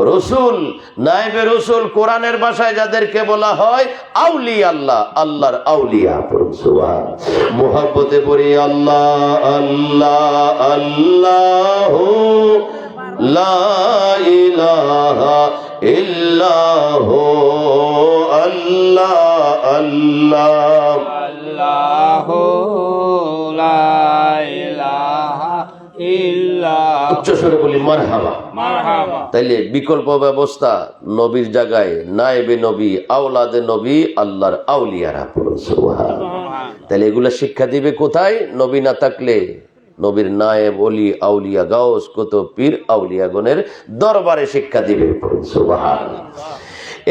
রসুল, নায়েবে রসুল, কোরআনের ভাষায় যাদেরকে বলা হয় আউলিয়া আল্লাহ, আল্লাহর আউলিয়া। মুহাব্বতে পড়ি আল্লাহ আল্লাহ আল্লাহ লা ইলাহা ইল্লাহু আল্লাহ আল্লাহ আল্লাহু লা ইলাহা ইল্লাল্লাহ। উচ্চ স্বরে বলি মারহাবা। মারহাবা। তাইলে বিকল্প ব্যবস্থা, নবীর জায়গায় নায়েবে নবী, আওলাদে নবী, আল্লাহর আউলিয়ারা। তাহলে এগুলা শিক্ষা দিবে কোথায়? নবী না থাকলে নবীর নায়েব, ওলি, আউলিয়া, গাউস, কুতুব, পীর, আউলিয়াগণের দরবারে শিক্ষা দিবে। সুবহানাল্লাহ।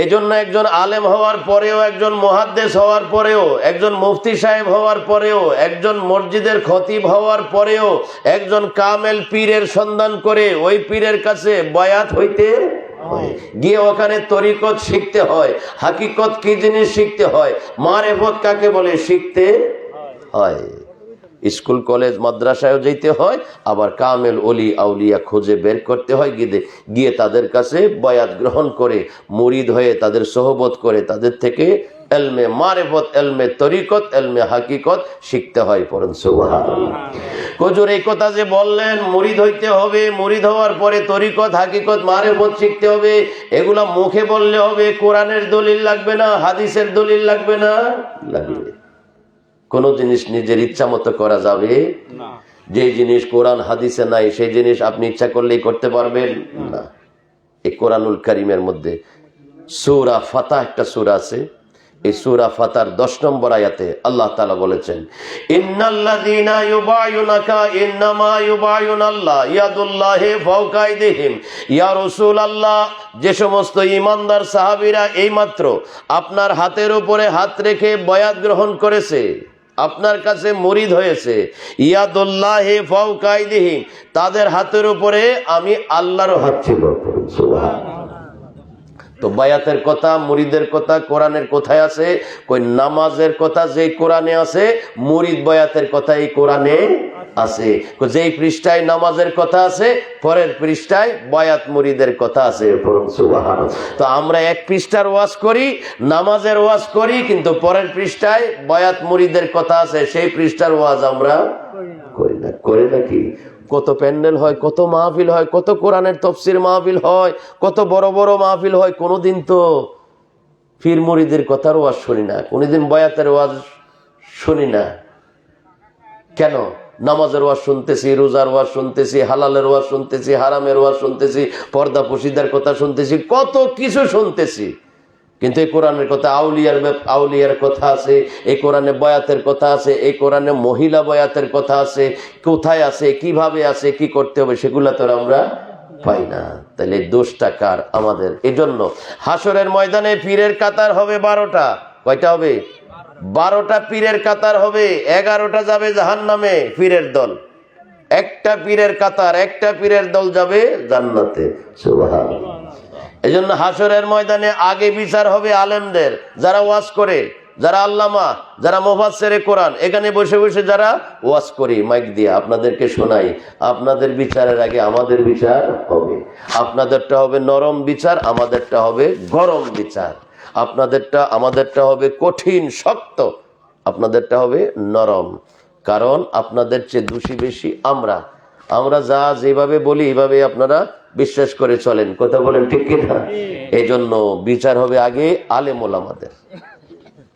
এজন্য একজন আলেম হওয়ার পরেও, একজন মুহাদ্দিস হওয়ার পরেও, একজন মুফতি সাহেব হওয়ার পরেও, একজন মসজিদের খতিব হওয়ার পরেও একজন কামেল পীরের সন্ধান করে ওই পীরের কাছে বয়াত হইতে হয়, গিয়ে ওখানে তরিকত শিখতে হয়, হাকিকত কি জিনিস শিখতে হয়, মারেফত কাকে বলে শিখতে হয়। স্কুল কলেজ মাদ্রাসায়ও যেতে হয়, আবার কামেল ওলি আউলিয়া খুঁজে বের করতে হয়, গিয়ে তাদের কাছে বয়াত গ্রহণ করে মুরিদ হয়ে তাদের সোহবত করে তাদের থেকে এলমে মারেফত, এলমে তরিকত, এলমে হাকিকত শিখতে হয়। পড়েন সুবহানাল্লাহ। হুজুর এই কথা যে বললেন মুরিদ হইতে হবে, মুরিদ হওয়ার পরে তরিকত, হাকিকত, মারেফত শিখতে হবে, এগুলা মুখে বললে হবে? কোরআনের দলিল লাগবে না? হাদিসের দলিল লাগবে না? লাগবে। কোন জিনিস নিজের ইচ্ছা মতো করা যাবে না। যে জিনিস কোরআন হাদিসে নাই সেই জিনিস আপনি ইচ্ছা করলেই করতে পারবেন না। এই কোরআনুল কারীমের মধ্যে সূরা ফাতাহ একটা সূরা আছে, এই সূরা ফাতার 10 নম্বর আয়াতে আল্লাহ তাআলা বলেছেন, ইন্নাল্লাযীনা ইউবায়ুনাকা ইন্নামা ইউবায়ুনাল্লাহ ইয়াদুল্লাহি ফাওকা আইদিহিম। ইয়া রাসূলুল্লাহ, যে সমস্ত ঈমানদার সাহাবীরা এইমাত্র আপনার হাতের উপরে হাত রেখে বয়াত গ্রহণ করেছে, আপনার কাছে মুরিদ হয়েছে, ইয়াদুল্লাহি ফাওকা আইদিহিম, তাদের হাতের উপরে আমি আল্লাহর হাত ছিল। সুবহানাল্লাহ। তো বায়াতের কথা, মুরিদের কথা কোরআনের কোথায় আছে? কই নামাজের কথা যেই কোরআনে আছে, মুরিদ বায়াতের কথা এই কোরআনে আছে। যেই পৃষ্ঠায় নামাজের কথা আছে, পরের পৃষ্ঠায় বায়াত মুরিদের কথা আছে। সুবহানাল্লাহ। তো আমরা এক পৃষ্ঠার ওয়াজ করি, নামাজের ওয়াজ করি, কিন্তু পরের পৃষ্ঠায় বায়াত মুরিদের কথা আছে, সেই পৃষ্ঠার ওয়াজ আমরা করি না। করে নাকি? কত প্যান্ডেল হয়, কত মাহফিল হয়, কত কোরআনের তাফসীর মাহফিল হয়, কত বড় বড় মাহফিল হয়, কোনোদিন তো পীর মুরিদের কথার ওয়াজ শুনি না, কোনোদিন বয়াতের ওয়াজ শুনি না। কেন? নামাজের ওয়াজ শুনতেছি, রোজার ওয়াজ শুনতেছি, হালালের ওয়াজ শুনতেছি, হারামের ওয়াজ শুনতেছি, পর্দা পশিদার কথা শুনতেছি, কত কিছু শুনতেছি, কিন্তু এই কোরআনের কথা, আউলিয়ার কথা আছে, এই কোরআনে বয়াতের কথা আছে, এই কোরআনে মহিলা বয়াতের কথা আছে, কোথায় আছে, কিভাবে আছে, কি করতে হবে, সেগুলা তো আমরা পাই না। তাহলে দোষটা কার? আমাদের। এজন্য হাসরের ময়দানে পীরের কাতার হবে 12টা। কয়টা হবে? 12টা পীরের কাতার হবে, 11টা যাবে জাহান্নামে পীরের দল, একটা পীরের কাতার, একটা পীরের দল যাবে জান্নাতে। সুবহানাল্লাহ। এজন্য হাসরের ময়দানে আগে বিচার হবে আলেমদের, যারা ওয়াজ করে, যারা আল্লামা, যারা মুফাসসিরে কোরআন, এখানে বসে বসে যারা ওয়াজ করি মাইক দিয়ে আপনাদেরকে শোনাই, আপনাদের বিচারের আগে আমাদের বিচার হবে। আপনাদেরটা হবে নরম বিচার, আমাদেরটা হবে গরম বিচার। আপনাদেরটা, আমাদেরটা হবে কঠিন শক্ত, আপনাদেরটা হবে নরম। কারণ আপনাদের চেয়ে দোষী বেশি আমরা। আমরা যা যেভাবে বলি এইভাবে আপনারা বিশ্বাস করে চলেন। কথা বলেন ঠিক কিনা? এই জন্য বিচার হবে আগে আলেম ওলামাদের।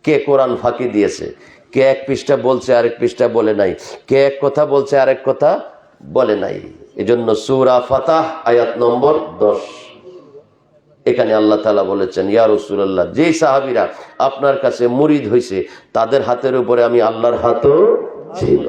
কে কোরআন ফাঁকি দিয়েছে, কে এক পৃষ্ঠা বলছে আরেক পৃষ্ঠা বলে নাই, কে এক কথা বলছে আরেক কথা বলে নাই। এজন্য সূরা ফাতাহ আয়াত নম্বর 10, এখানে আল্লাহ তাআলা বলেছেন, ইয়া রাসূলুল্লাহ, যে সাহাবীরা আপনার কাছে মুরিদ হয়েছে তাদের হাতের উপরে আমি আল্লাহর হাতও ছিল।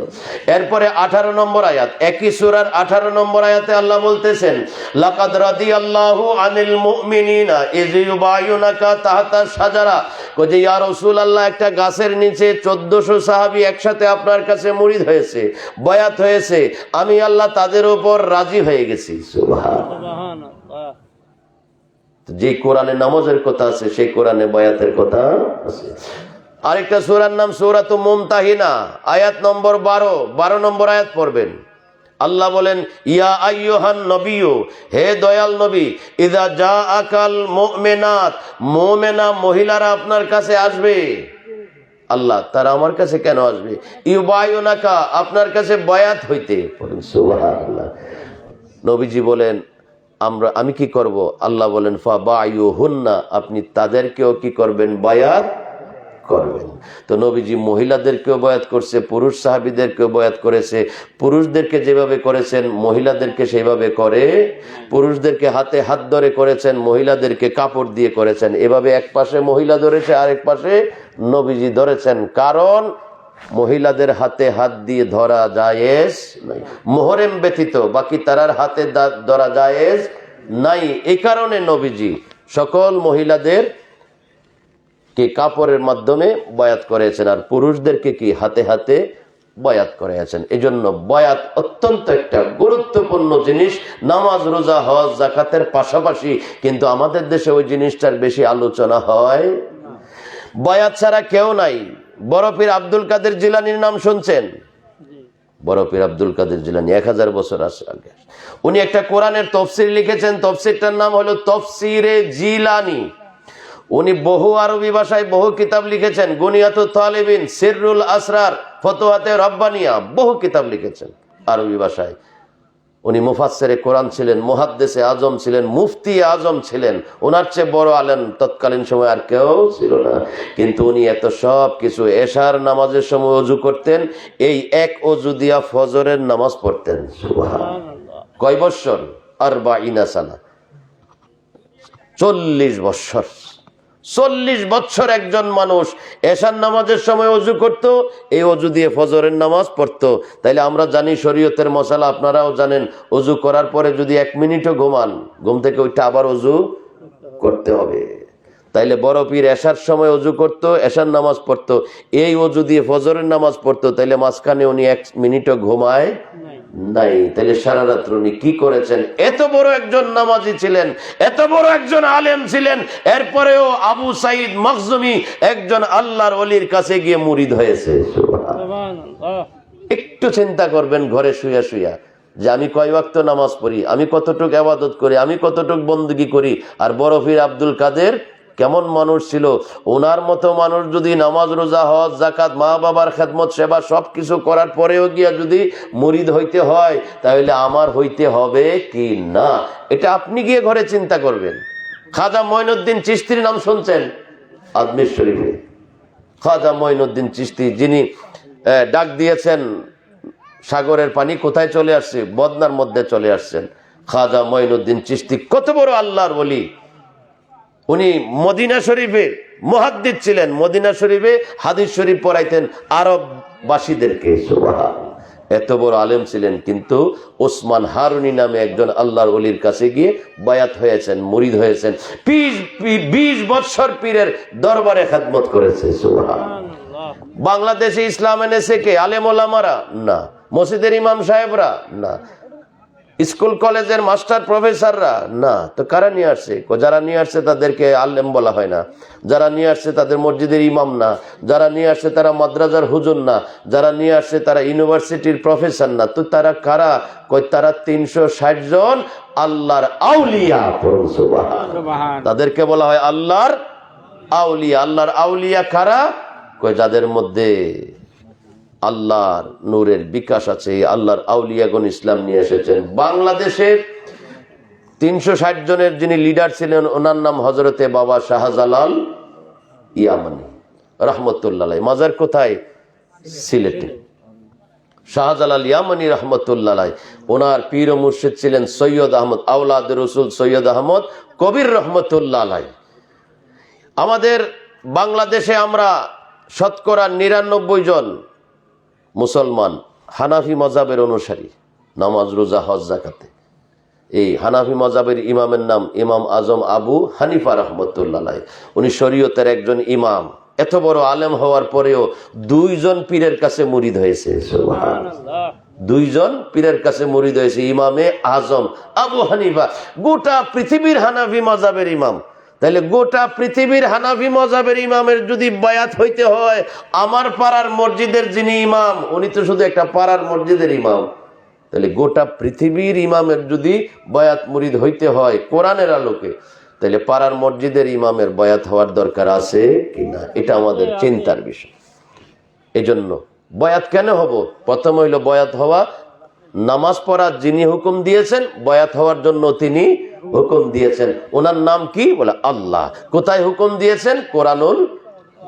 এরপরে 18 নম্বর আয়াত, একই সূরার 18 নম্বর আয়াতে আল্লাহ বলতেছেন, লাকাদ রাদিয়াল্লাহু আনিল মুমিনিনা ইয ইউবায়ুনাকা তাহতা শাজারা। কই ইয়া রাসূলুল্লাহ, একটা গাছের নিচে 1400 সাহাবী একসাথে আপনার কাছে মুরিদ হয়েছে, বয়াত হয়েছে, আমি আল্লাহ তাদের উপর রাজি হয়ে গেছি। সুবহানাল্লাহ। যে কোরআনে নামাজের কথা আছে, সেই কোরআনে বয়াতের কথা আছে। আরেকটা সূরার নাম সূরাতুল মুমতাহিনা, আয়াত নম্বর 12 নম্বর আয়াত পড়বেন। আল্লাহ বলেন ইয়া আইয়ুহান নবিয়্যু, হে দয়াল নবী, ইযা জাআকাল মুমিনাত, মুমিনা মহিলারা আপনার কাছে আসবে। আল্লাহ, তারা আমার কাছে কেন আসবে? ইউবায়ুনাকা, আপনার কাছে বায়াত হইতে। সুবহানাল্লাহ। নবীজি বলেন আমি কি করব? আল্লাহ বলেন ফাবায়ুহুন্না, আপনি তাদেরকেও কি করবেন? বায়াত করবেন। তো নবীজি মহিলাদেরকেও বয়াত করছে, পুরুষ সাহাবীদেরকেও বয়াত করেছে। পুরুষদেরকে যেভাবে করেছেন মহিলাদেরকে সেইভাবে করে, পুরুষদেরকে হাতে হাত ধরে করেছেন, মহিলাদেরকে কাপড় দিয়ে করেছেন। এভাবে এক পাশে মহিলা ধরেছে, আরেক পাশে নবীজি ধরেছেন। কারণ মহিলাদের হাতে হাত দিয়ে ধরা জায়েজ নাই, মুহররম ব্যতীত বাকি তারার হাতে ধরা জায়েজ নাই। এই কারণে নবীজি সকল মহিলাদের কি কাপড়ের মাধ্যমে বয়াত করেছেন, আর পুরুষদেরকে কি হাতে হাতে বয়াত করেছেন। এই জন্য বয়াত অত্যন্ত একটা গুরুত্বপূর্ণ জিনিস। নামাজ, রোজা, হজ, যাকাতের পাশাপাশি কিন্তু আমাদের দেশে ওই জিনিসটার বেশি আলোচনা হয়। বয়াত ছাড়া কেউ নাই। বড় পীর আব্দুল কাদের জিলানীর নাম শুনছেন? বড় পীর আব্দুল কাদের জিলানী 1000 বছর আগে উনি একটা কোরআনের তফসির লিখেছেন। তফসিরটার নাম হলো তফসিরে জিলানী। উনি বহু আরবি ভাষায় বহু কিতাব লিখেছেন। গুনিয়াতুত তালিবিন, সিররুল আসরার, ফতোয়াতে রব্বানিয়া, বহু কিতাব লিখেছেন আরবি ভাষায়। উনি মুফাসসিরে কোরআন ছিলেন, মুহাদ্দিসে আজম ছিলেন, মুফতি আজম ছিলেন। ওনার চেয়ে বড় আলেম তৎকালীন সময় আর কেউ ছিল না। কিন্তু উনি এত সব কিছু, এশার নামাজের সময় ওযু করতেন, এই এক ওযু দিয়া ফজরের নামাজ পড়তেন। সুবহানাল্লাহ। কয় বছর? 40 সানা, 40 বছর। 40 বছর একজন মানুষ এশার নামাজের সময় ওযু করত, এই ওযু দিয়ে ফজরের নামাজ পড়তো। তাইলে আমরা জানি শরীয়তের মশালা, আপনারাও জানেন, ওযু করার পরে যদি 1 মিনিটও ঘুমান, ঘুম থেকে ওইটা আবার ওযু করতে হবে। তাইলে বড় পীর এশার সময় ওযু করত, এশার নামাজ পড়তো, এই ওযু দিয়ে ফজরের নামাজ পড়তো। তাইলে মাঝখানে উনি 1 মিনিটও ঘুমায় নাই। তাহলে সারা রাত্র উনি কি করেছেন? এত বড় একজন নামাজি ছিলেন, এত বড় একজন আলেম ছিলেন, এরপরেও আবু সাইদ মখজুমি একজন আল্লাহর ওলির কাছে গিয়ে মুরিদ হয়েছে। সুবহানাল্লাহ। একটু চিন্তা করবেন ঘরে শুয়া শুয়া যে আমি কয় ওয়াক্ত নামাজ পড়ি, আমি কতটুকু ইবাদত করি, আমি কতটুকু বندگی করি। আর বড় পীর আব্দুল কাদের কেমন মানুষ ছিল? ওনার মতো মানুষ যদি নামাজ, রোজা, হজ, যাকাত, মা বাবার খেদমত, সেবা সবকিছু করার পরেও গিয়া যদি মুরিদ হইতে হয়, তাহলে আমার হইতে হবে কি না? এটা আপনি গিয়ে ঘরে চিন্তা করবেন। খাজা মঈনুদ্দিন চিশতির নাম শুনছেন? আজমির শরীফে খাজা মঈনুদ্দিন চিশতি, যিনি ডাক দিয়েছেন সাগরের পানি কোথায় চলে আসছে? বদনার মধ্যে চলে আসছেন। খাজা মঈনুদ্দিন চিশতি কত বড় আল্লাহর ওলি। উনি মদিনা শরীফে মুহাদ্দিস ছিলেন, মদিনা শরীফে হাদিস শরীফ পড়াইতেন আরববাসীদেরকে। সুবহানাল্লাহ। এত বড় আলেম ছিলেন, কিন্তু ওসমান হারুনি নামে একজন আল্লাহর ওলির কাছে গিয়ে বায়াত হয়েছেন, মুরিদ হয়েছেন। 20 বছর পীরের দরবারে খেদমত করেছে। সুবহানাল্লাহ। বাংলাদেশে ইসলাম এনেছে কে? আলেম ওলামারা? না। মসজিদের ইমাম সাহেবরা? না। স্কুল কলেজের মাস্টার প্রফেসররা? না। তো কারা নিয়ে আসছে? যারা নিয়ে আসছে তাদেরকে আলেম বলা হয় না। যারা নিয়ে আসছে তাদের মসজিদের ইমাম না। যারা নিয়ে আসছে তারা মাদ্রাসার হুজুর না। যারা নিয়ে আসছে তারা ইউনিভার্সিটির প্রফেসর না। তো তারা কারা? তারা 360 জন আল্লাহর আউলিয়া। সুবহানাল্লাহ। তাদেরকে বলা হয় আল্লাহর আউলিয়া। আল্লাহর আউলিয়া কারা? যাদের মধ্যে আল্লাহর নূরের বিকাশ আছে। আল্লাহর আউলিয়াগণ ইসলাম নিয়ে এসেছেন। বাংলাদেশের 360 জনের যিনি লিডার ছিলেন, ওনার নাম হযরতে বাবা শাহজালাল ইয়ামানি রহমতুল্লাহ আলাইহি। মাজার কোথায়? সিলেটে। শাহজালাল ইয়ামানি রহমতুল্লাহ আলাইহি। ওনার পীর ও মুর্শিদ ছিলেন সৈয়দ আহমদ আওলাদ রসুল, সৈয়দ আহমদ কবির রহমতুল্লাহ আলাইহি। আমাদের বাংলাদেশে আমরা শতকরা 99 জন মুসলমান হানাফি মাযহাবের অনুসারী, নামাজ, রোজা, হজ, যাকাতে। এই হানাফি মাযহাবের ইমামের নাম ইমাম আজম আবু হানিফা রহমতুল্লাহ আলাইহি। উনি শরীয়তের একজন ইমাম। এত বড় আলেম হওয়ার পরেও 2 জন পীরের কাছে মুরিদ হয়েছে। সুবহানাল্লাহ। 2 জন পীরের কাছে মুরিদ হয়েছে। ইমামে আজম আবু হানিফা গোটা পৃথিবীর হানাফি মাযহাবের ইমাম। তাহলে গোটা পৃথিবীর হানাফি মাযহাবের ইমামের যদি বায়াত হইতে হয়, আমার পাড়ার মসজিদের যিনি ইমাম, উনি তো শুধু একটা পাড়ার মসজিদের ইমাম, তাহলে গোটা পৃথিবীর ইমামের যদি বয়াত মুরিদ হইতে হয় কোরআনের আলোকে, তাহলে পাড়ার মসজিদের ইমামের বয়াত হওয়ার দরকার আছে কিনা, এটা আমাদের চিন্তার বিষয়। এজন্য বয়াত কেন হব? প্রথম হইল বয়াত হওয়া, নামাজ পড়ার যিনি হুকুম দিয়েছেন বয়াত হওয়ার জন্য তিনি হুকুম দিয়েছেন, ওনার নাম কি? বলে আল্লাহ। কোথায় হুকুম দিয়েছেন? কোরআনুল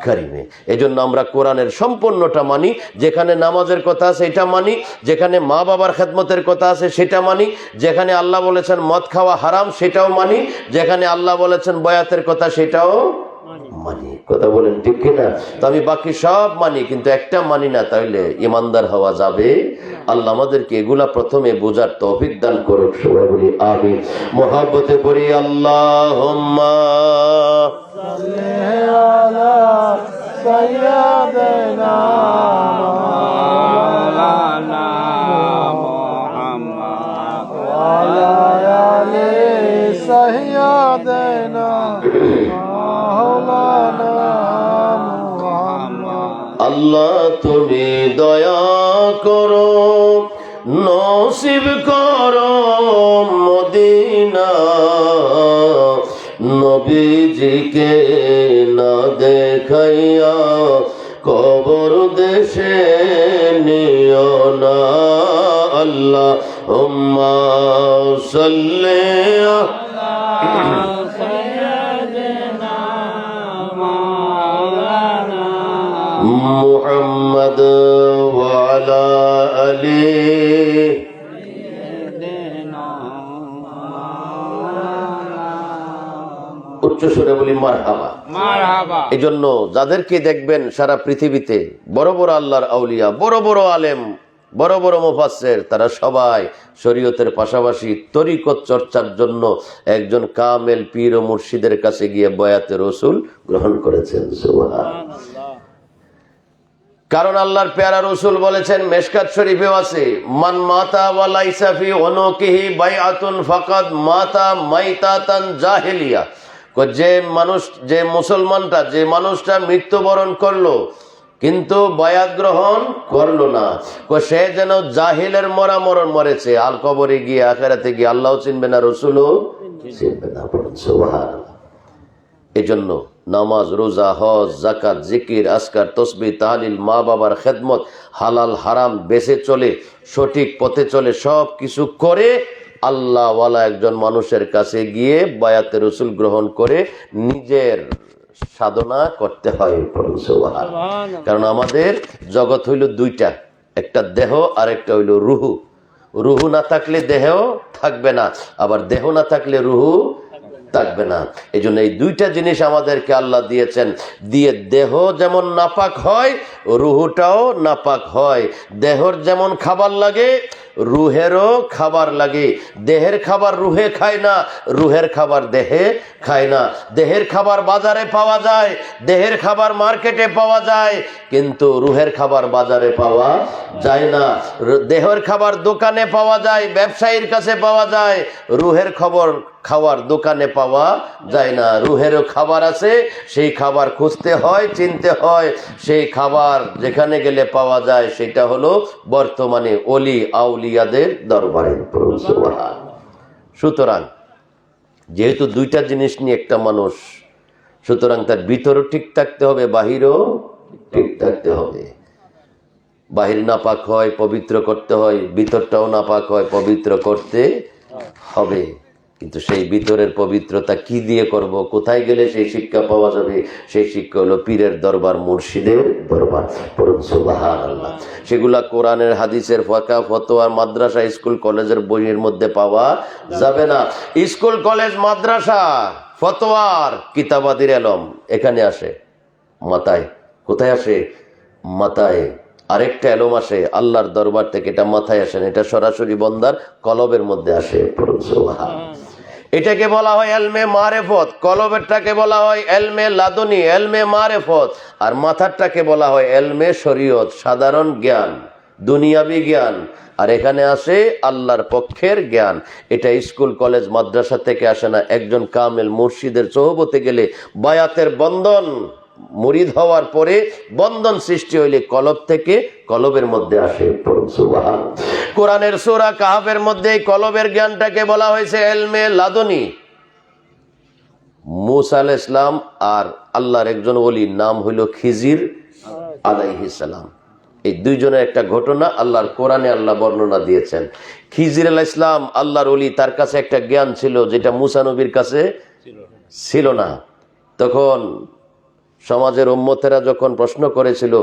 কারিমে। এজন্য আমরা কোরআনের সম্পূর্ণটা মানি, যেখানে নামাজের কথা আছে এটা মানি, যেখানে মা বাবার খেদমতের কথা আছে সেটা মানি, যেখানে আল্লাহ বলেছেন মদ খাওয়া হারাম সেটাও মানি, যেখানে আল্লাহ বলেছেন বয়াতের কথা সেটাও মানি। কথা বলেন ঠিক কিনা? তো আমি বাকি সব মানি, কিন্তু একটা মানি না, তাহলে ইমানদার হওয়া যাবে? আল্লাহ আমাদেরকে এগুলা প্রথমে বোঝার তৌফিক দান করুক। সবাই বলি আমিন। মুহাব্বতে পড়ি আল্লাহুম্মা সাল্লি আলা সাইয়্যিদিনা মাওলানা মুহাম্মদ ওয়া আলা আলি সাইয়্যিদিনা মাওলানা মুহাম্মদ। আল্লাহ তুমি দয়া করো, নসিব করো মদিনা, নবীজিকে না দেখাইয়া কবর দেশে নিও না। আল্লাহ হুম্মা সাল্লি মুহাম্মদ ওয়া আলা আলি। উচ্চ সুরে বলি মারহাবা। মারহাবা। এই জন্য যাদেরকে দেখবেন সারা পৃথিবীতে বড় বড় আল্লাহর আউলিয়া, বড় বড় আলেম, বড় বড় মুফাসসির, তারা সবাই শরীয়তের পাশাপাশি তরিকত চর্চার জন্য একজন কামেল পীর ও মুর্শিদের কাছে গিয়ে বয়াতে রসুল গ্রহণ করেছেন। সুবহানাল্লাহ। কারণ আল্লাহর পেয়ারা রসুল বলেছেন, মেশকাত শরীফেও আছে, মান মাতা ওয়া লাইসা ফি উনুকিহি বাইআতুন ফাকাদ মাতা মাইতাতান জাহেলিয়া। যে মুসলমানটা, যে মানুষটা মৃত্যুবরণ করলো কিন্তু বায়াত গ্রহণ করলো না, সে যেন জাহিলের মরা মরণ মরেছে। আল কবরে গিয়ে আখিরাতে গিয়ে আল্লাহও চিনবে না, রসুলও চিনবে না। সুবহানাল্লাহ। এজন্য নামাজ, রোজা, হজ, যাকাত, জিকির, আজকার, তসবিহ, তাহলিল, মা বাবার খেদমত, হালাল হারাম বেঁচে চলে, সঠিক পথে চলে, সব কিছু করে আল্লাহ ওয়ালা একজন মানুষের কাছে গিয়ে বায়াতে রসুল গ্রহণ করে নিজের সাধনা করতে হয়। কারণ আমাদের জগৎ হইল দুইটা, একটা দেহ আর একটা হইল রুহু। রুহু না থাকলে দেহ থাকবে না, আবার দেহ না থাকলে রুহু থাকবে না। এই জন্য এই দুইটা জিনিস আমাদেরকে আল্লাহ দিয়েছেন, দিয়ে দেহ যেমন নাপাক হয় রুহুটাও নাপাক হয়। দেহর যেমন খাবার লাগে রুহেরও খাবার লাগে। দেহের খাবার রুহে খায় না, রুহের খাবার দেহে খায় না। দেহের খাবার বাজারে পাওয়া যায়, দেহের খাবার মার্কেটে পাওয়া যায়, কিন্তু রুহের খাবার বাজারে পাওয়া যায় না। দেহের খাবার দোকানে পাওয়া যায়, ব্যবসায়ীর কাছে পাওয়া যায়, রুহের খাবার দোকানে পাওয়া যায় না। রুহেরও খাবার আছে, সেই খাবার খুঁজতে হয়, চিনতে হয়। সেই খাবার যেখানে গেলে পাওয়া যায় সেটা হলো বর্তমানে ওলি আউলিয়াদের দরবারে। সুতরাং যেহেতু দুইটা জিনিস নিয়ে একটা মানুষ, সুতরাং তার ভিতরও ঠিক থাকতে হবে, বাহিরও ঠিক থাকতে হবে। বাহির নাপাক হয় পবিত্র করতে হয়, ভিতরটাও নাপাক হয় পবিত্র করতে হবে। কিন্তু সেই ভিতরের পবিত্রতা কি দিয়ে করব, কোথায় গেলে সেই শিক্ষা পাওয়া যাবে? সেই শিক্ষা হলো পীরের দরবার, মুর্শিদের দরবার। পড়ুন সুবহানাল্লাহ। সেগুলা কোরআনের, হাদিসের, ফাকা, ফতোয়া, মাদ্রাসা, স্কুল কলেজের বইয়ের মধ্যে পাওয়া যাবে না। স্কুল কলেজ মাদ্রাসা ফতোয়ার কিতাবাদির এলম এখানে আসে মাথায়। কোথায় আসে? মাথায়। আরেকটা এলম আসে আল্লাহর দরবার থেকে, এটা মাথায় আসে না, এটা সরাসরি বন্দার কলবের মধ্যে আসে। পড়ুন সুবহানাল্লাহ। এটাকে বলা হয় এলমে মারেফত, কলবেরটাকে বলা হয় এলমে লাদুনি, এলমে মারেফত, আর মাথারটাকে বলা হয় এলমে শরীয়ত, সাধারণ জ্ঞান, দুনিয়াবি জ্ঞান। আর এখানে আসে আল্লাহর পক্ষের জ্ঞান। এটা স্কুল কলেজ মাদ্রাসা থেকে আসে না। একজন কামেল মুর্শিদের সোহবতে গেলে বায়াতের বন্ধন মুরিদ হওয়ার পরে বন্ধন সৃষ্টি হইলে কলব থেকে কলবের মধ্যে আসে। সুবহানাল্লাহ। কোরআনের সূরা কাহফের মধ্যে এই কলবের জ্ঞানটাকে বলা হয়েছে ইলমে লাদুনী। মূসা আলাইহিস সালাম আর আল্লাহর একজন ওলির নাম হইল খিজির আলাইহিস সালাম। এই দুইজনের একটা ঘটনা আল্লাহর কোরআনে আল্লাহ বর্ণনা দিয়েছেন। খিজির আলাইহিস সালাম আল্লাহর ওলি, তার কাছে একটা জ্ঞান ছিল যেটা মূসা নবীর কাছে ছিল না। তখন সমাজের উম্মতেরা যখন প্রশ্ন করেছিল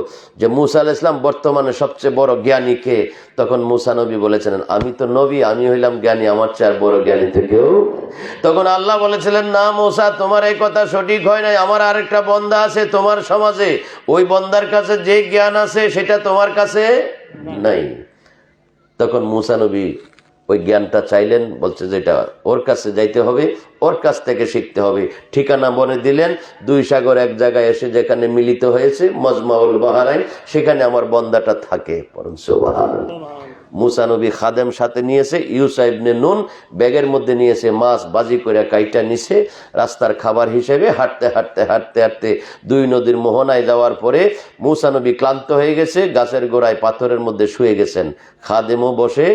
যে মূসা আলাইহিস সালাম বর্তমানে সবচেয়ে বড় জ্ঞানী কে, তখন মূসা নবী বলেছিলেন আমি তো নবী, আমি হইলাম জ্ঞানী, আমার চেয়ে আর বড় জ্ঞানী তো কেউ। তখন আল্লাহ বলেছিলেন না মূসা, তোমার এই কথা সঠিক হয় নাই, আমার আরেকটা বন্দা আছে তোমার সমাজে, ওই বন্দার কাছে যে জ্ঞান আছে সেটা তোমার কাছে নাই। তখন মূসা নবী ওই জ্ঞানটা চাইলেন, বলছে যেটা ওর কাছে যাইতে হবে, ওর কাছ থেকে শিখতে হবে। ঠিকানা বলে দিলেন, দুই সাগর এক জায়গায় এসে যেখানে মিলিত হয়েছে মজমাউল বাহরাইন, সেখানে আমার বন্দাটা থাকে। সুবহানাল্লাহ। মূসা নবী খাদেম সাথে নিয়েছে, ইউসা ইবনে নুন ব্যাগের মধ্যে নিয়েছে, মাছ বাজি করে কাইটা নিছে রাস্তার খাবার হিসেবে। হাঁটতে হাঁটতে হাঁটতে হাঁটতে দুই নদীর মোহনায় যাওয়ার পরে মূসা নবী ক্লান্ত হয়ে গেছে, গাছের গোড়ায় পাথরের মধ্যে শুয়ে গেছেন। খাদেমও বসে